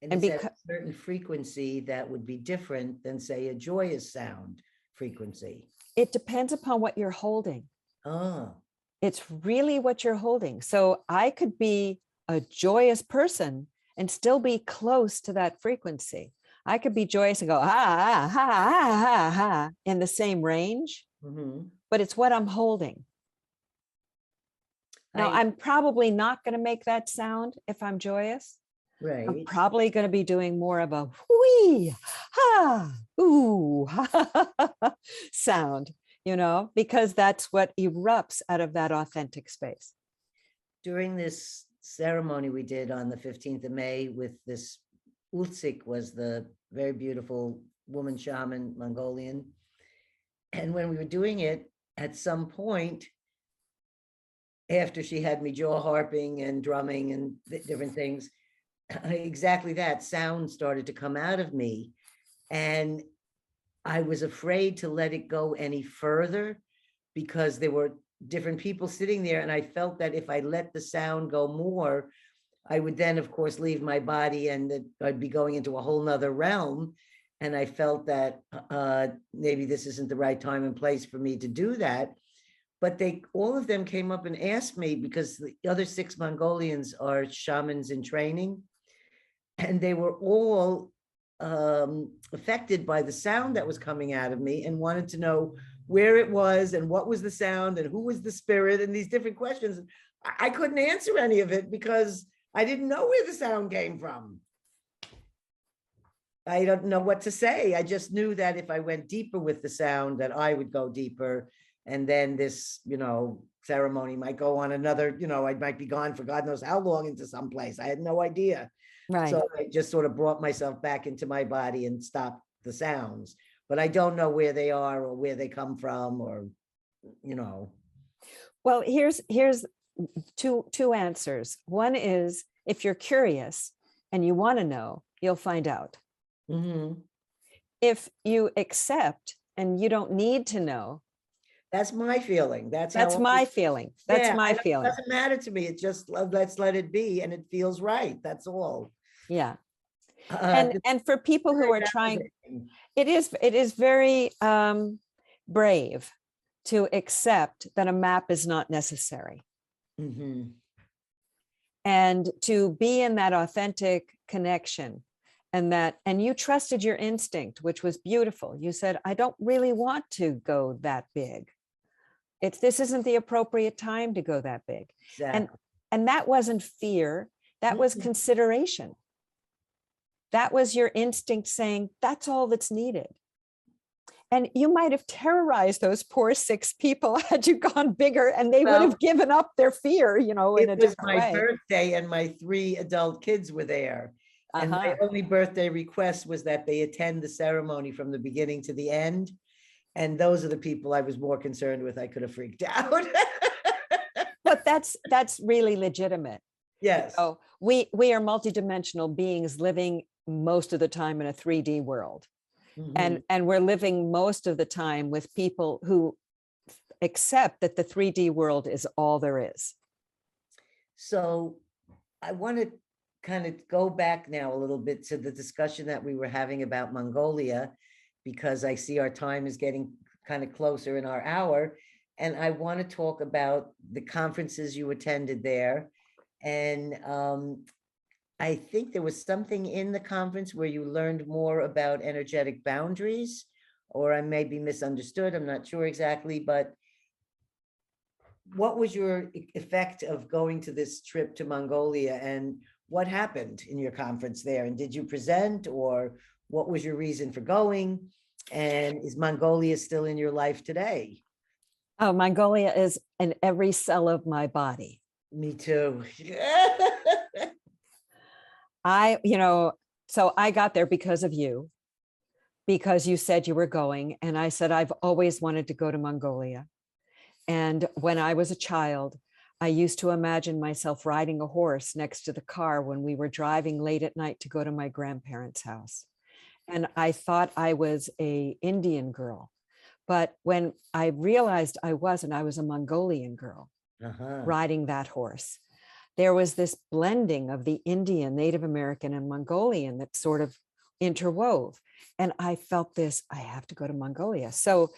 And And it's at a certain frequency that would be different than, say, a joyous sound frequency. it depends upon what you're holding. Oh. It's really what you're holding. So I could be a joyous person and still be close to that frequency. I could be joyous and go, ha, in the same range, but it's what I'm holding. Now, I'm probably not going to make that sound if I'm joyous. Right. I'm probably going to be doing more of a whee, ha, ooh, sound, because that's what erupts out of that authentic space. During this ceremony we did on the 15th of May with this Utsik, was the very beautiful woman shaman, Mongolian. And when we were doing it, at some point, after she had me jaw harping and drumming and different things, exactly that sound started to come out of me. And I was afraid to let it go any further because there were different people sitting there. And I felt that if I let the sound go more, I would then, of course, leave my body and I'd be going into a whole nother realm. And I felt that maybe this isn't the right time and place for me to do that. But all of them came up and asked me, because the other 6 Mongolians are shamans in training, and they were all affected by the sound that was coming out of me and wanted to know where it was and what was the sound and who was the spirit and these different questions. I couldn't answer any of it because I didn't know where the sound came from. I don't know what to say. I just knew that if I went deeper with the sound, that I would go deeper. And then this, ceremony might go on another, I might be gone for God knows how long into some place. I had no idea. Right. So I just sort of brought myself back into my body and stopped the sounds. But I don't know where they are or where they come from or, Well, here's two answers. One is, if you're curious and you want to know, you'll find out. Mm-hmm. If you accept and you don't need to know, that's my feeling. That's my feeling. That's my feeling. It doesn't matter to me. It's just let's let it be, and it feels right. That's all. Yeah. This And for people is who very are trying, validating. it is very brave to accept that a map is not necessary, Mhm. and to be in that authentic connection, and you trusted your instinct, which was beautiful. You said, I don't really want to go that big. This isn't the appropriate time to go that big. Exactly. And that wasn't fear, that was Mhm. consideration. That was your instinct saying, that's all that's needed. And you might have terrorized those poor 6 people had you gone bigger, and they would Well, have given up their fear, in it a was different my way. birthday and my 3 adult kids were there. And my only birthday request was that they attend the ceremony from the beginning to the end. And those are the people I was more concerned with. I could have freaked out. But that's really legitimate. Yes. So we are multidimensional beings living most of the time in a 3D world. Mhm. And we're living most of the time with people who accept that the 3D world is all there is. So I want to kind of go back now a little bit to the discussion that we were having about Mongolia, because I see our time is getting kind of closer in our hour. And I want to talk about the conferences you attended there. And I think there was something in the conference where you learned more about energetic boundaries, or I may be misunderstood. I'm not sure exactly, but what was your effect of going to this trip to Mongolia, and what happened in your conference there? And did you present, or what was your reason for going? And is Mongolia still in your life today? Oh, Mongolia is in every cell of my body. Me too. So I got there because of you, because you said you were going. And I said, I've always wanted to go to Mongolia. And when I was a child, I used to imagine myself riding a horse next to the car when we were driving late at night to go to my grandparents' house. And I thought I was an Indian girl. But when I realized I wasn't, I was a Mongolian girl riding that horse. There was this blending of the Indian, Native American, and Mongolian that sort of interwove. And I felt this, I have to go to Mongolia. So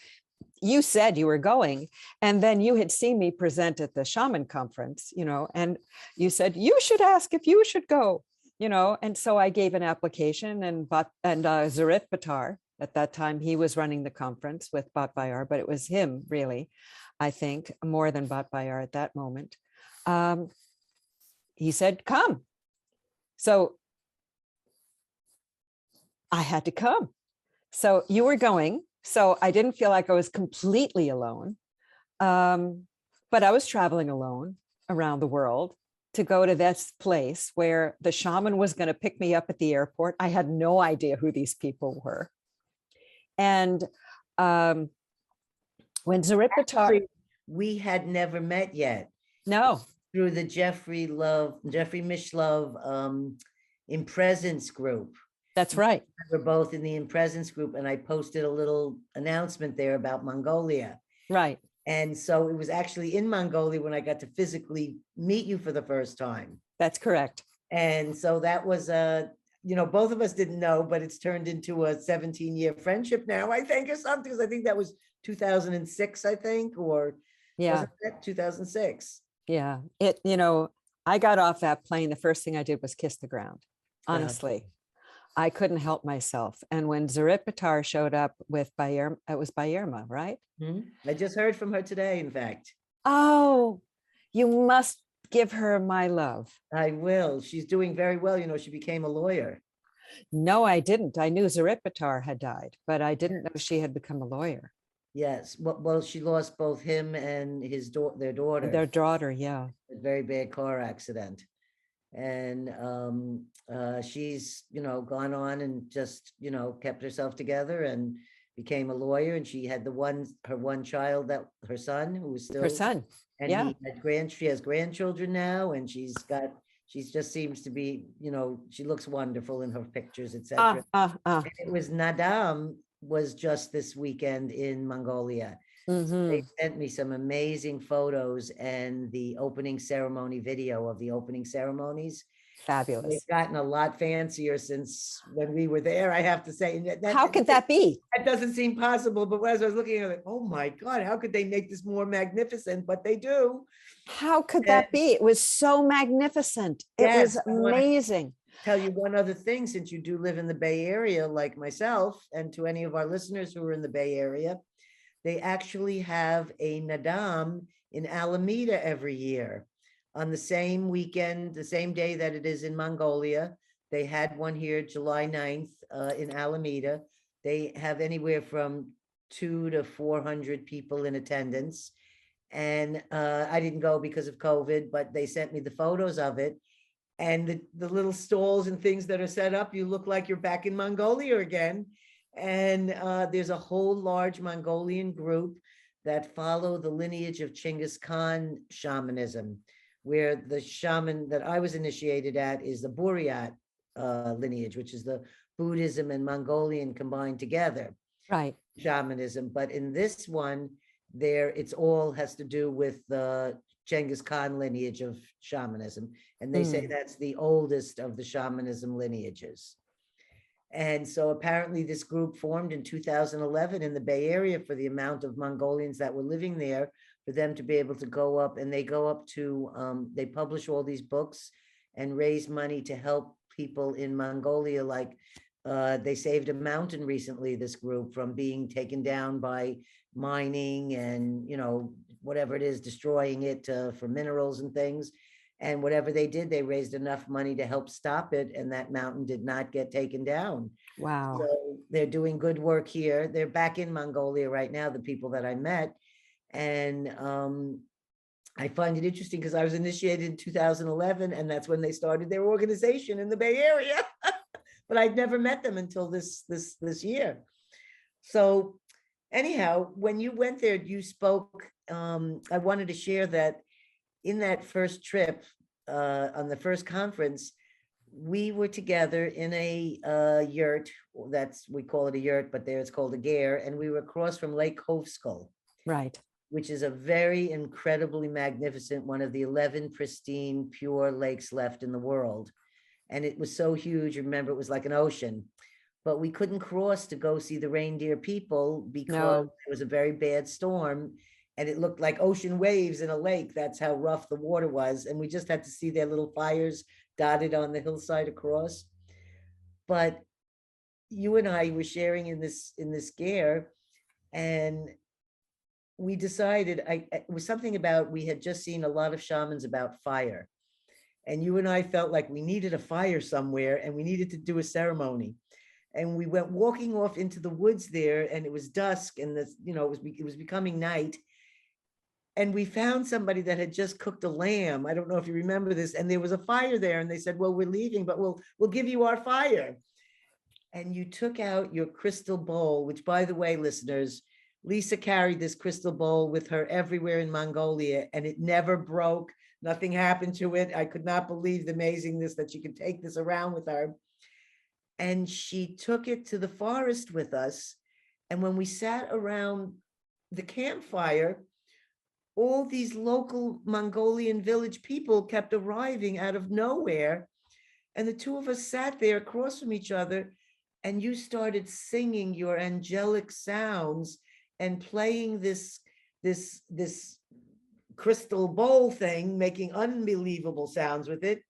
you said you were going, and then you had seen me present at the shaman conference, and you said, you should ask if you should go, and so I gave an application, and Zarif Batar, at that time, he was running the conference with Bat Bayar, but it was him really, I think, more than Bat Bayar at that moment. He said, come. So I had to come. So you were going. So I didn't feel like I was completely alone. But I was traveling alone around the world to go to this place where the shaman was going to pick me up at the airport. I had no idea who these people were. And when Zarif Batar, we had never met yet. no, Through the Jeffrey Mishlove In Presence group. that's right. We're both in the In Presence group, and I posted a little announcement there about Mongolia. Right. And so it was actually in Mongolia when I got to physically meet you for the first time. That's correct. And so that was both of us didn't know, but it's turned into a 17-year friendship now, I think, or something, because I think that was 2006, I think, or wasn't that 2006? Yeah. I got off that plane. The first thing I did was kiss the ground. Honestly, I couldn't help myself. And when Zarif Batar showed up with Bayerma, it was Bayerma, right? I just heard from her today, in fact. Oh, you must give her my love. I will. She's doing very well. She became a lawyer. No, I didn't. I knew Zarif Batar had died, but I didn't know she had become a lawyer. Yes. Well, she lost both him and their daughter. Their daughter, yeah. A very bad car accident. And she's, gone on and just, kept herself together and became a lawyer. And she had her one child, her son, who was still Her son. And yeah. she has grandchildren now, and she just seems to be, she looks wonderful in her pictures, etc. It was Nadam was just this weekend in Mongolia. They Mhm. sent me some amazing photos and the opening ceremony video of the opening ceremonies. They've Fabulous. gotten a lot fancier since when we were there, I have to say. And How could that be? that doesn't seem possible, but as I was looking at it, like, oh my God, how could they make this more magnificent? But they do. How could And that be? It was so magnificent. It was yes, I want to amazing. tell you one other thing, since you do live in the Bay Area, like myself, and to any of our listeners who are in the Bay Area, they actually have a Nadam in Alameda every year on the same weekend, the same day that it is in Mongolia. They had one here July 9th in Alameda. They have anywhere from 200 to 400 people in attendance. And I didn't go because of COVID, but they sent me the photos of it. And the little stalls and things that are set up, you look like you're back in Mongolia again. And there's a whole large Mongolian group that follow the lineage of Chinggis Khan shamanism, where the shaman that I was initiated at is the Buryat lineage, which is the Buddhism and Mongolian combined together Right. shamanism. But in this one, it's all has to do with the Genghis Khan lineage of shamanism. And they say that's the oldest of the shamanism lineages. And so apparently this group formed in 2011 in the Bay Area for the amount of Mongolians that were living there, for them to be able to go up, and they go up to, they publish all these books and raise money to help people in Mongolia. Like they saved a mountain recently, this group, from being taken down by mining and, whatever it is, destroying it for minerals and things. And whatever they did, they raised enough money to help stop it. And that mountain did not get taken down. Wow. So they're doing good work here. They're back in Mongolia right now, the people that I met. And I find it interesting because I was initiated in 2011, and that's when they started their organization in the Bay Area. But I'd never met them until this year. So anyhow, when you went there, you spoke. I wanted to share that in that first trip, on the first conference, we were together in a yurt. We call it a yurt, but there it's called a ger, and we were across from Lake Hovsgol, Right. which is a very incredibly magnificent, one of the 11 pristine, pure lakes left in the world. And it was so huge. Remember, it was like an ocean. But we couldn't cross to go see the reindeer people because it was a very bad storm. And it looked like ocean waves in a lake. That's how rough the water was. And we just had to see their little fires dotted on the hillside across. But you and I were sharing in this ger, and we decided, it was something about, we had just seen a lot of shamans about fire. And you and I felt like we needed a fire somewhere and we needed to do a ceremony. And we went walking off into the woods there, and it was dusk, and it was becoming night. And we found somebody that had just cooked a lamb. I don't know if you remember this. And there was a fire there, and they said, well, we're leaving, but we'll give you our fire. And you took out your crystal bowl, which, by the way, listeners, Lisa carried this crystal bowl with her everywhere in Mongolia, and it never broke. Nothing happened to it. I could not believe the amazingness that she could take this around with her. And she took it to the forest with us. And when we sat around the campfire, all these local Mongolian village people kept arriving out of nowhere. And the two of us sat there across from each other, and you started singing your angelic sounds and playing this crystal bowl thing, making unbelievable sounds with it.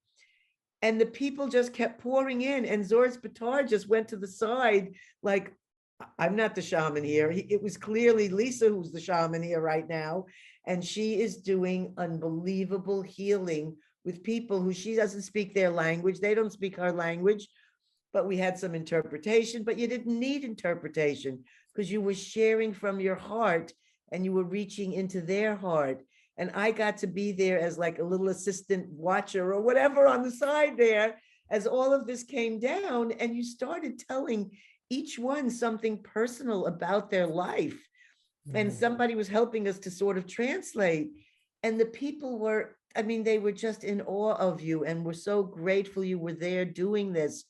And the people just kept pouring in, and Zor's Batar just went to the side like, I'm not the shaman here. It was clearly Lisa who's the shaman here right now. And she is doing unbelievable healing with people who, she doesn't speak their language. They don't speak our language, but we had some interpretation, but you didn't need interpretation because you were sharing from your heart and you were reaching into their heart. And I got to be there as like a little assistant watcher or whatever on the side there as all of this came down, and you started telling each one something personal about their life. And somebody was helping us to sort of translate. And the people were, they were just in awe of you and were so grateful you were there doing this.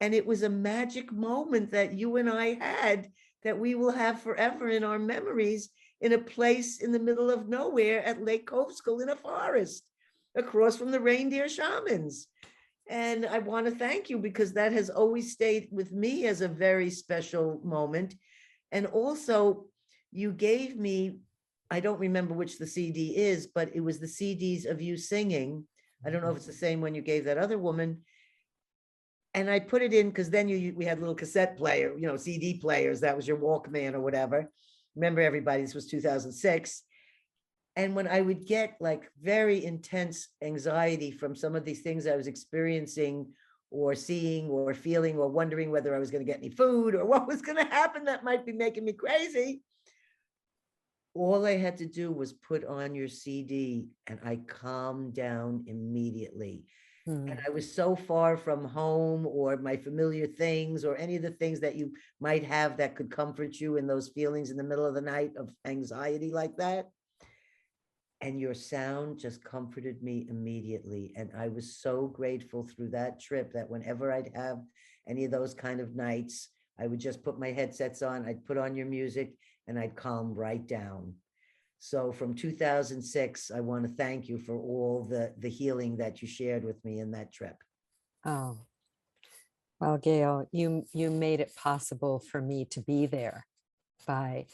And it was a magic moment that you and I had that we will have forever in our memories. in a place in the middle of nowhere at Lake Kovskel in a forest across from the reindeer shamans. And I want to thank you because that has always stayed with me as a very special moment. And also, you gave me, I don't remember which the CD is, but it was the CDs of you singing. I don't know if it's the same one you gave that other woman. And I put it in because then we had a little cassette player, CD players. That was your Walkman or whatever. Remember, everybody, this was 2006. And when I would get like very intense anxiety from some of these things I was experiencing or seeing or feeling or wondering whether I was going to get any food or what was going to happen that might be making me crazy, all I had to do was put on your CD and I calmed down immediately. And I was so far from home or my familiar things or any of the things that you might have that could comfort you in those feelings in the middle of the night of anxiety like that. And your sound just comforted me immediately. And I was so grateful through that trip that whenever I'd have any of those kind of nights, I would just put my headsets on, I'd put on your music, and I'd calm right down. So from 2006, I want to thank you for all the healing that you shared with me in that trip. Oh, well, Gail, you made it possible for me to be there by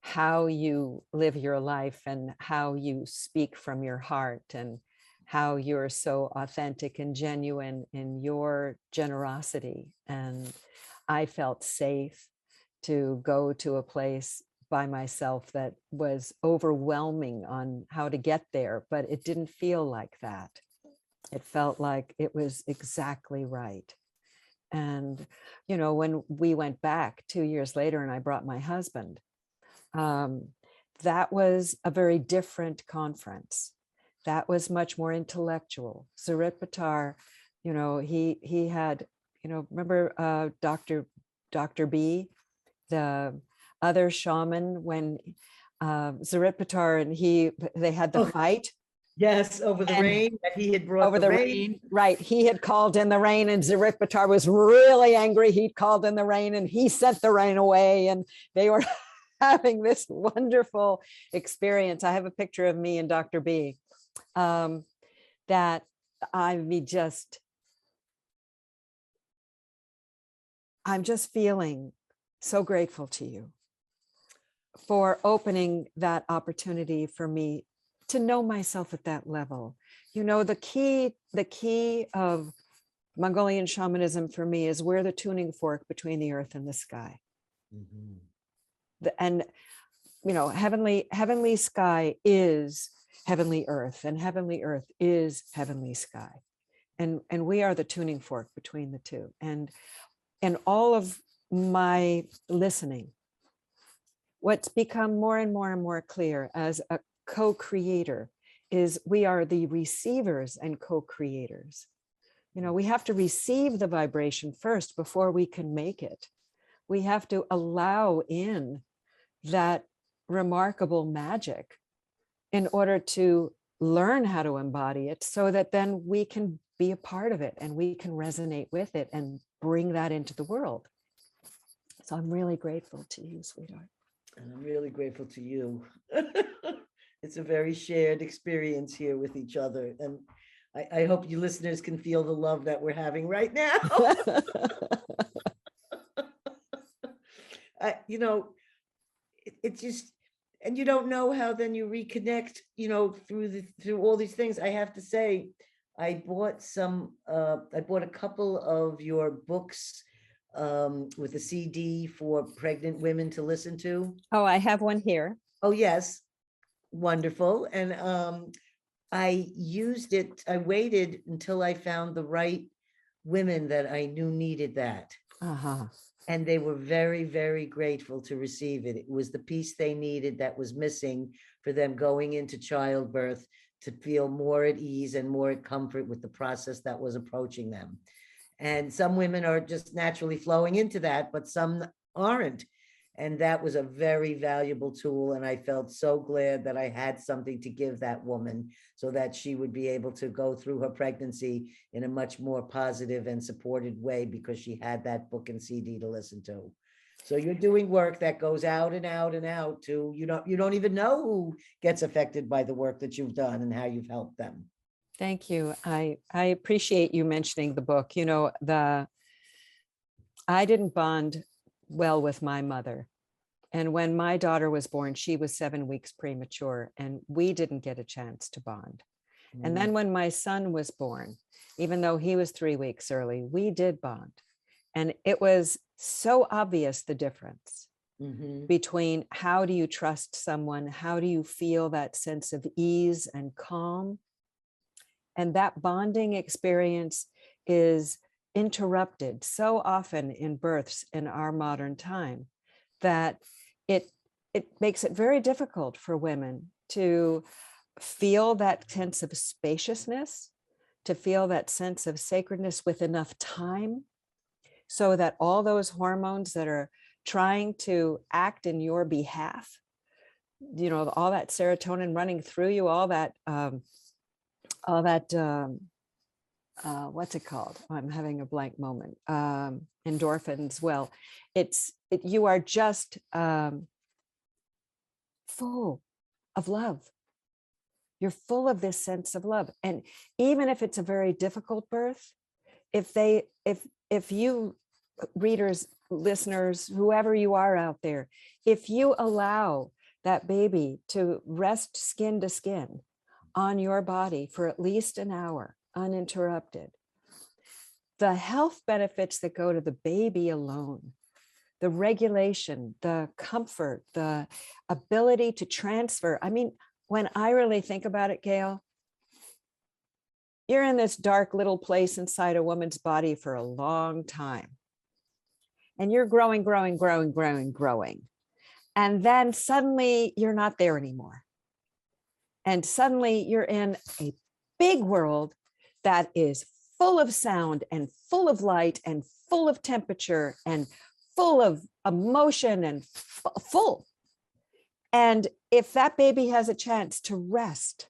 how you live your life and how you speak from your heart and how you're so authentic and genuine in your generosity. And I felt safe to go to a place by myself that was overwhelming on how to get there, but it didn't feel like that. It felt like it was exactly right. And, when we went back 2 years later and I brought my husband, that was a very different conference. That was much more intellectual. Zarit Bhattar, he had, remember Dr. B, the other shaman, when Zarit Bhattar and they had the fight. Yes, over the rain that he had brought over the rain. Right. He had called in the rain and Zarit Bhattar was really angry. He'd called in the rain and he sent the rain away and they were having this wonderful experience. I have a picture of me and Dr. B that I'm just feeling so grateful to you for opening that opportunity for me to know myself at that level. The key of Mongolian shamanism for me is we're the tuning fork between the earth and the sky. Mm-hmm. And heavenly sky is heavenly earth, and heavenly earth is heavenly sky, and we are the tuning fork between the two. And all of my listening, what's become more and more and more clear as a co-creator is we are the receivers and co-creators. We have to receive the vibration first before we can make it. We have to allow in that remarkable magic in order to learn how to embody it so that then we can be a part of it and we can resonate with it and bring that into the world. So I'm really grateful to you, sweetheart. And I'm really grateful to you. It's a very shared experience here with each other. And I hope you listeners can feel the love that we're having right now. It just, and you don't know how then you reconnect, through all these things. I have to say, I bought a couple of your books with a CD for pregnant women to listen to. Oh, I have one here. Oh, yes. Wonderful. And I used it. I waited until I found the right women that I knew needed that. Uh-huh. And they were very, very grateful to receive it. It was the piece they needed that was missing for them going into childbirth to feel more at ease and more at comfort with the process that was approaching them. And some women are just naturally flowing into that, but some aren't. And that was a very valuable tool. And I felt so glad that I had something to give that woman so that she would be able to go through her pregnancy in a much more positive and supported way because she had that book and CD to listen to. So you're doing work that goes out and out and out to, you don't even know who gets affected by the work that you've done and how you've helped them. Thank you. I appreciate you mentioning the book. You know, I didn't bond well with my mother. And when my daughter was born, she was 7 weeks premature, and we didn't get a chance to bond. And then when my son was born, even though he was 3 weeks early, we did bond. And it was so obvious the difference between how do you trust someone, how do you feel that sense of ease and calm. And that bonding experience is interrupted so often in births in our modern time that it makes it very difficult for women to feel that sense of spaciousness, to feel that sense of sacredness with enough time, so that all those hormones that are trying to act in your behalf, you know, all that serotonin running through you, all that what's it called? I'm having a blank moment. Endorphins. Well, you are just full of love. You're full of this sense of love. And even if it's a very difficult birth, if you readers, listeners, whoever you are out there, if you allow that baby to rest skin to skin on your body for at least an hour, uninterrupted, the health benefits that go to the baby alone, the regulation, the comfort, the ability to transfer. I mean, when I really think about it, Gail, you're in this dark little place inside a woman's body for a long time. And you're growing. And then suddenly you're not there anymore. And suddenly you're in a big world that is full of sound and full of light and full of temperature and full of emotion and full. And if that baby has a chance to rest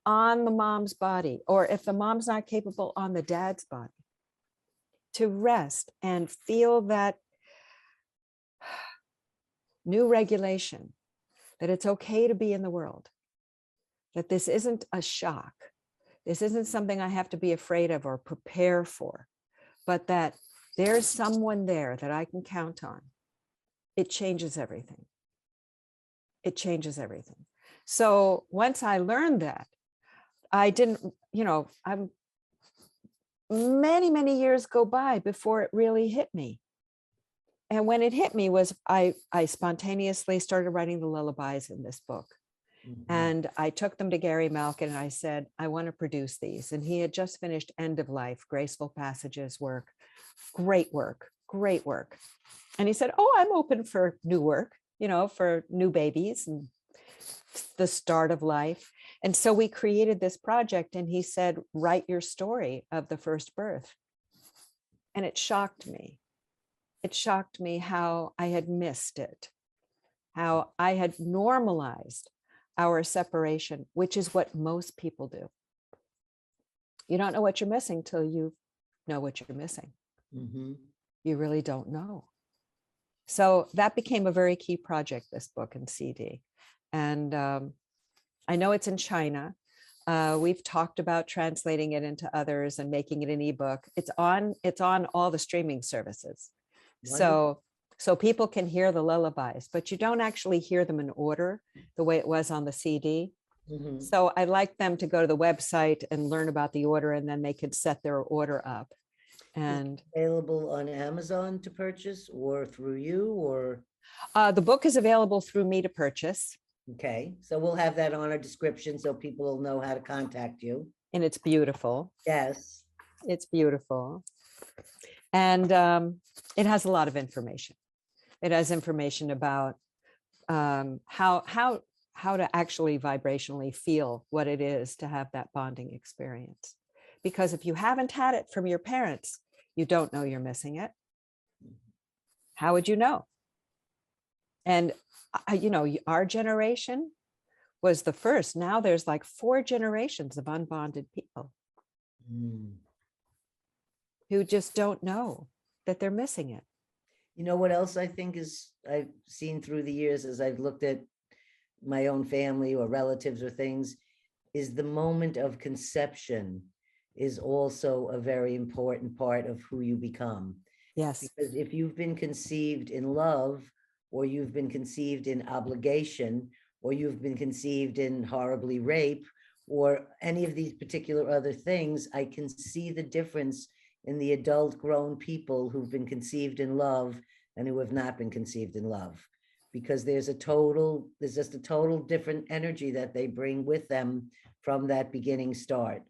on the mom's body, or if the mom's not capable, on the dad's body, to rest and feel that new regulation, that it's okay to be in the world, that this isn't a shock, this isn't something I have to be afraid of or prepare for, but that there's someone there that I can count on. It changes everything. It changes everything. So once I learned that, I didn't, many years go by before it really hit me. And when it hit me was I spontaneously started writing the lullabies in this book. And I took them to Gary Malkin and I said, I want to produce these. And he had just finished End of Life, Graceful Passages work. Great work. And he said, oh, I'm open for new work, for new babies and the start of life. And so we created this project and he said, write your story of the first birth. And it shocked me. It shocked me how I had missed it, how I had normalized our separation, which is what most people do. You don't know what you're missing till you know what you're missing. You really don't know. So that became a very key project, this book and CD. And I know it's in China. We've talked about translating it into others and making it an ebook. It's on all the streaming services. So people can hear the lullabies, but you don't actually hear them in order the way it was on the CD. So I like them to go to the website and learn about the order, and then they could set their order up. And available on Amazon to purchase or through you, or? The book is available through me to purchase. Okay, so we'll have that on our description so people will know how to contact you. And it's beautiful. Yes. It's beautiful. And it has a lot of information. It has information about how to actually vibrationally feel what it is to have that bonding experience. Because if you haven't had it from your parents, you don't know you're missing it. How would you know? And our generation was the first. Now there's like 4 generations of unbonded people who just don't know that they're missing it. You know what else I think is I've seen through the years as I've looked at my own family or relatives or things, is the moment of conception is also a very important part of who you become. Yes. Because if you've been conceived in love, or you've been conceived in obligation, or you've been conceived in horribly rape, or any of these particular other things, I can see the difference in the adult grown people who've been conceived in love and who have not been conceived in love. Because there's just a total different energy that they bring with them from that beginning start.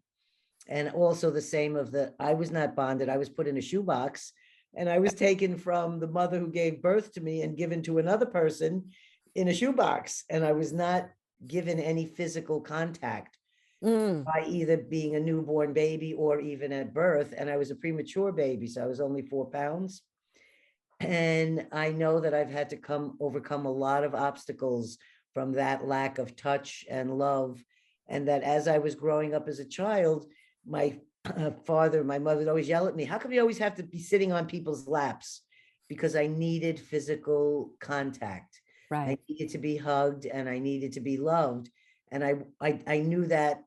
And also the same of I was not bonded, I was put in a shoebox, and I was taken from the mother who gave birth to me and given to another person in a shoebox. And I was not given any physical contact by either being a newborn baby or even at birth. And I was a premature baby, so I was only 4 pounds. And I know that I've had to overcome a lot of obstacles from that lack of touch and love. And that as I was growing up as a child, my my mother would always yell at me, how come you always have to be sitting on people's laps? Because I needed physical contact. I Right. needed to be hugged and I needed to be loved. And I knew that.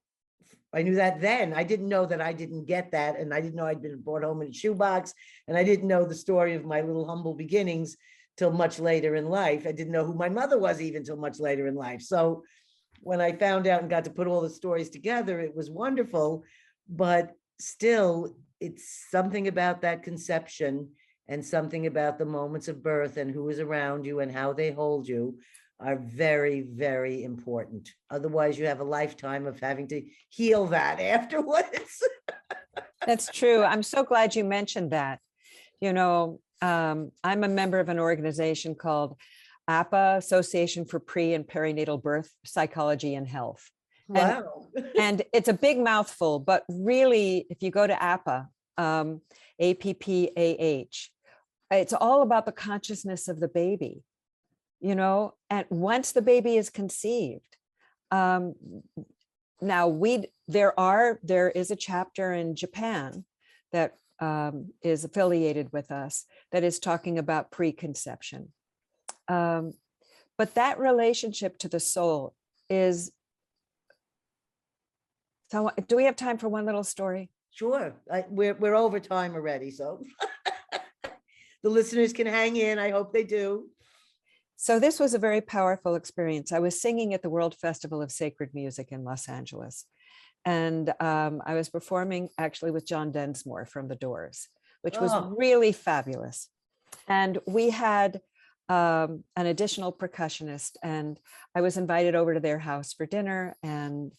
I knew that then. I didn't know that I didn't get that. And I didn't know I'd been brought home in a shoebox. And I didn't know the story of my little humble beginnings till much later in life. I didn't know who my mother was even till much later in life. So when I found out and got to put all the stories together, it was wonderful. But still, it's something about that conception and something about the moments of birth and who is around you and how they hold you are very, very important. Otherwise, you have a lifetime of having to heal that afterwards. That's true. I'm so glad you mentioned that. I'm a member of an organization called APA, Association for Pre and Perinatal Birth Psychology and Health. Wow. And it's a big mouthful, but really, if you go to APA, APPAH, it's all about the consciousness of the baby, and once the baby is conceived, now there is a chapter in Japan that is affiliated with us that is talking about preconception. But that relationship to the soul is. So, do we have time for one little story? Sure. We're over time already, so the listeners can hang in. I hope they do. So this was a very powerful experience. I was singing at the World Festival of Sacred Music in Los Angeles. And I was performing actually with John Densmore from The Doors, which was really fabulous. And we had an additional percussionist, and I was invited over to their house for dinner. And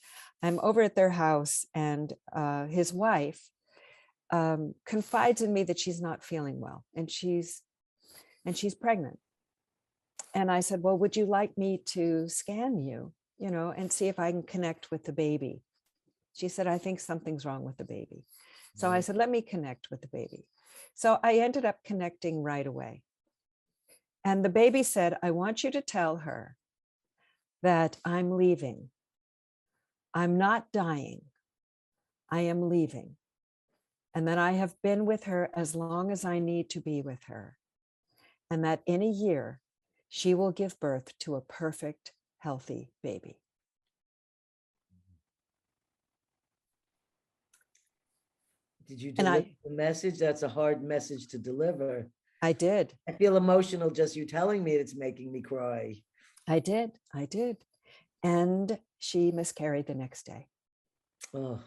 I'm over at their house, and his wife confides in me that she's not feeling well, and she's pregnant. And I said, well, would you like me to scan you, and see if I can connect with the baby? She said, I think something's wrong with the baby. So I said, let me connect with the baby. So I ended up connecting right away. And the baby said, I want you to tell her that I'm leaving. I'm not dying. I am leaving. And that I have been with her as long as I need to be with her. And that in a year, she will give birth to a perfect, healthy baby. Did you deliver the message? That's a hard message to deliver. I did. I feel emotional just you telling me. It's making me cry. I did. And she miscarried the next day. Oh.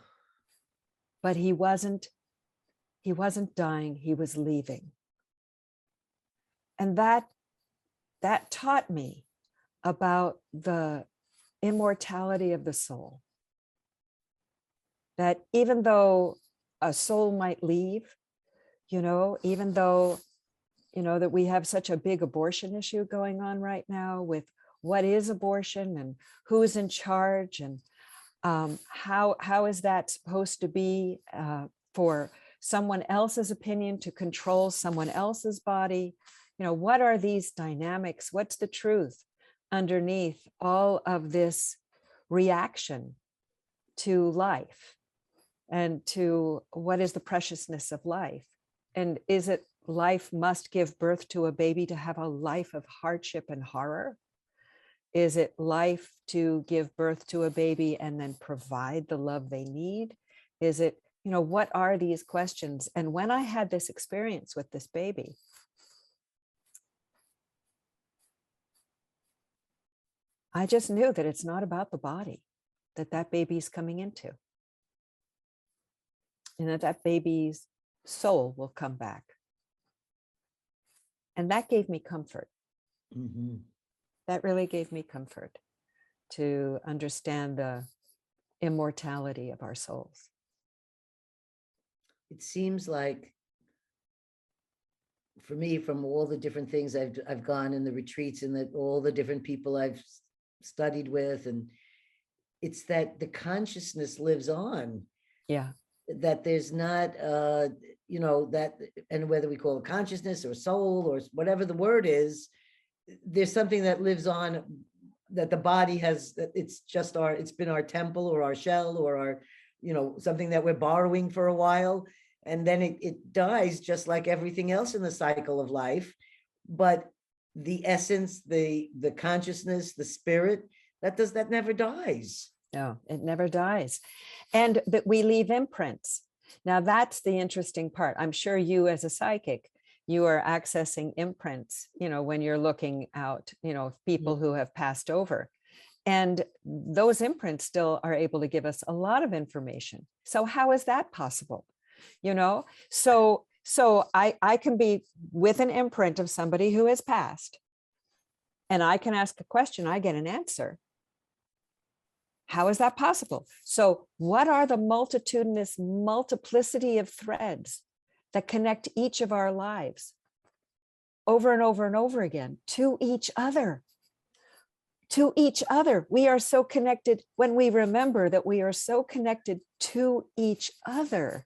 But he wasn't dying, he was leaving. And that taught me about the immortality of the soul. That even though a soul might leave, even though, that we have such a big abortion issue going on right now with what is abortion and who's in charge, and how is that supposed to be for someone else's opinion to control someone else's body? What are these dynamics? What's the truth underneath all of this reaction to life and to what is the preciousness of life? And is it life must give birth to a baby to have a life of hardship and horror? Is it life to give birth to a baby and then provide the love they need? Is it, what are these questions? And when I had this experience with this baby, I just knew that it's not about the body that baby's coming into, and that baby's soul will come back. And that gave me comfort. Mm-hmm. That really gave me comfort to understand the immortality of our souls. It seems like, for me, from all the different things I've gone in the retreats and all the different people I've studied with, and it's that the consciousness lives on. Yeah. That there's not, that, and whether we call it consciousness or soul or whatever the word is, there's something that lives on, that the body has, that it's been our temple or our shell or our, something that we're borrowing for a while. And then it dies just like everything else in the cycle of life. But the essence, the consciousness, the spirit, that never dies. No, it never dies. And that we leave imprints. Now, that's the interesting part. I'm sure you, as a psychic, you are accessing imprints, when you're looking out, people who have passed over. And those imprints still are able to give us a lot of information. So how is that possible? So I can be with an imprint of somebody who has passed, and I can ask a question, I get an answer. How is that possible? So what are the multiplicity of threads that connect each of our lives over and over and over again to each other? To each other. We are so connected when we remember that we are so connected to each other.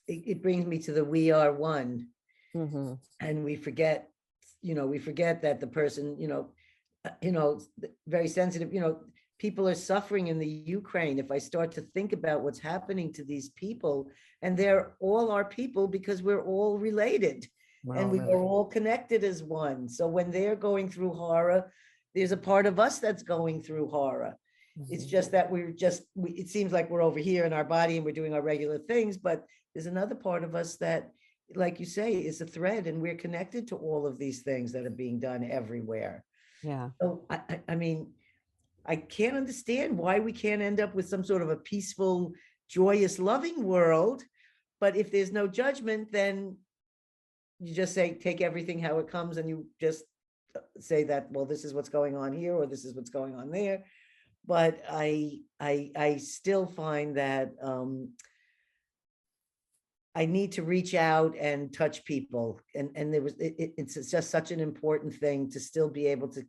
It brings me to the we are one. Mm-hmm. And we forget that the person, very sensitive, people are suffering in the Ukraine. If I start to think about what's happening to these people, and they're all our people because we're all related and we are all connected as one. So when they're going through horror, there's a part of us that's going through horror. Mm-hmm. It's just that it seems like we're over here in our body and we're doing our regular things, but there's another part of us that, like you say, is a thread, and we're connected to all of these things that are being done everywhere. Yeah. So I mean, I can't understand why we can't end up with some sort of a peaceful, joyous, loving world. But if there's no judgment, then you just say, take everything how it comes, and you just say that, well, this is what's going on here, or this is what's going on there. But I still find that I need to reach out and touch people. And it's just such an important thing to still be able to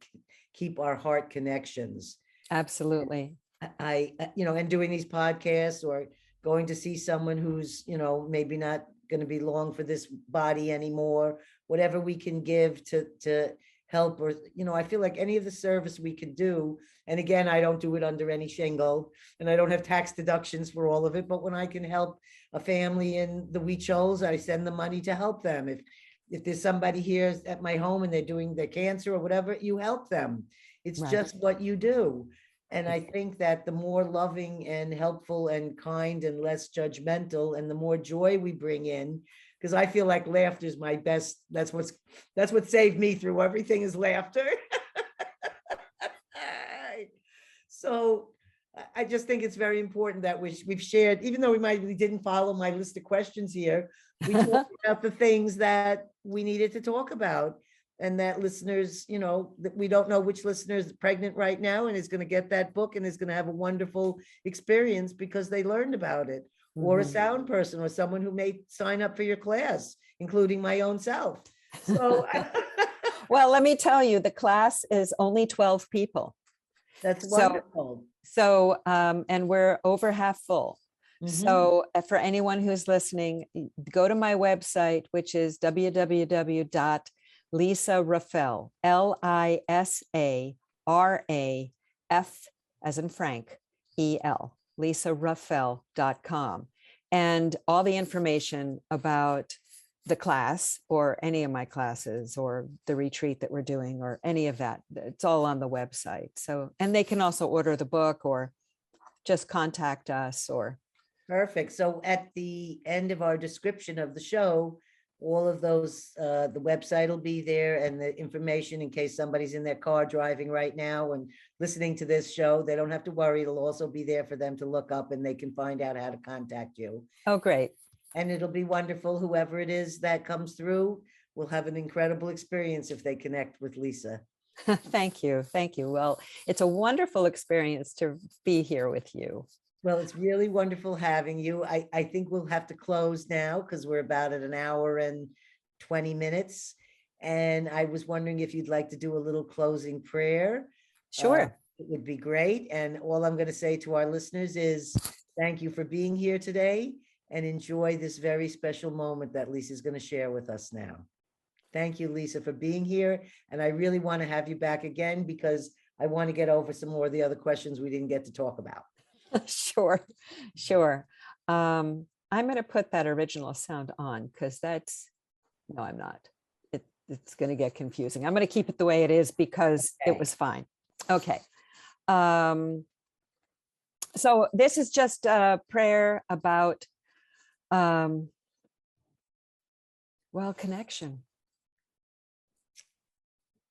keep our heart connections. Absolutely. And doing these podcasts or going to see someone who's, maybe not going to be long for this body anymore, whatever we can give to help, or, I feel like any of the service we could do. And again, I don't do it under any shingle, and I don't have tax deductions for all of it. But when I can help a family in the Huichols, I send the money to help them. If there's somebody here at my home and they're doing their cancer or whatever, you help them. It's right. Just what you do. And I think that the more loving and helpful and kind and less judgmental, and the more joy we bring in, because I feel like laughter is my best. That's what saved me through everything, is laughter. So I just think it's very important that we've shared, even though we didn't follow my list of questions here, we talked about the things that we needed to talk about, and that listeners, that we don't know which listener is pregnant right now and is going to get that book and is going to have a wonderful experience because they learned about it, or a sound person, or someone who may sign up for your class, including my own self. So, well, let me tell you, the class is only 12 people. That's wonderful. So, and we're over half full. Mm-hmm. So for anyone who's listening, go to my website, which is www.lisarafel, LISARAF as in Frank, EL, lisarafel.com. And all the information about the class or any of my classes or the retreat that we're doing or any of that. It's all on the website. So, and they can also order the book or just contact us or. Perfect. So at the end of our description of the show, all of those, the website will be there and the information in case somebody's in their car driving right now and listening to this show, they don't have to worry. It'll also be there for them to look up and they can find out how to contact you. Oh, great. And it'll be wonderful. Whoever it is that comes through will have an incredible experience if they connect with Lisa. Thank you. Thank you. Well, it's a wonderful experience to be here with you. Well, it's really wonderful having you. I think we'll have to close now because we're about at an hour and 20 minutes. And I was wondering if you'd like to do a little closing prayer. Sure. It would be great. And all I'm going to say to our listeners is thank you for being here today and enjoy this very special moment that Lisa is going to share with us now. Thank you, Lisa, for being here. And I really want to have you back again because I want to get over some more of the other questions we didn't get to talk about. Sure. I'm going to put that original sound on because no, I'm not. It's going to get confusing. I'm going to keep it the way it is because it was fine. Okay. So this is just a prayer about, connection.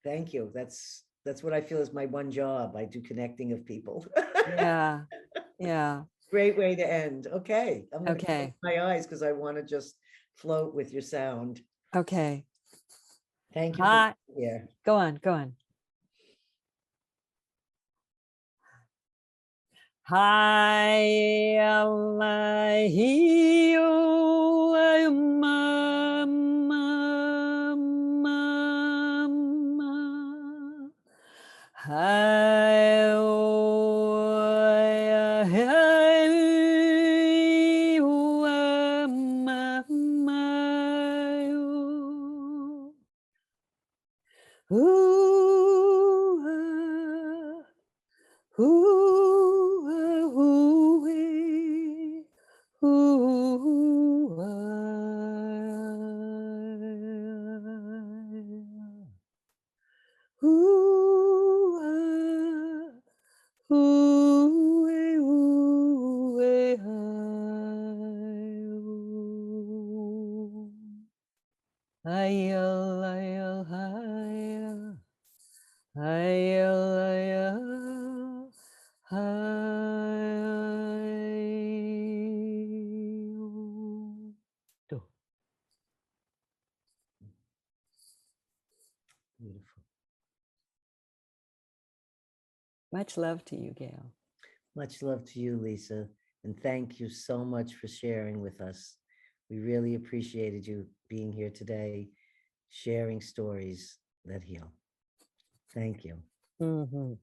Thank you. That's what I feel is my one job. I do connecting of people. Yeah. Yeah. Great way to end. Okay. I'm going to close Okay. my eyes because I want to just float with your sound. Okay. Thank you. Hi. Yeah. Go on. Hi, Allah, Beautiful. Much love to you, Gail. Much love to you, Lisa. And thank you so much for sharing with us. We really appreciated you being here today, sharing stories that heal. Thank you. Mm-hmm.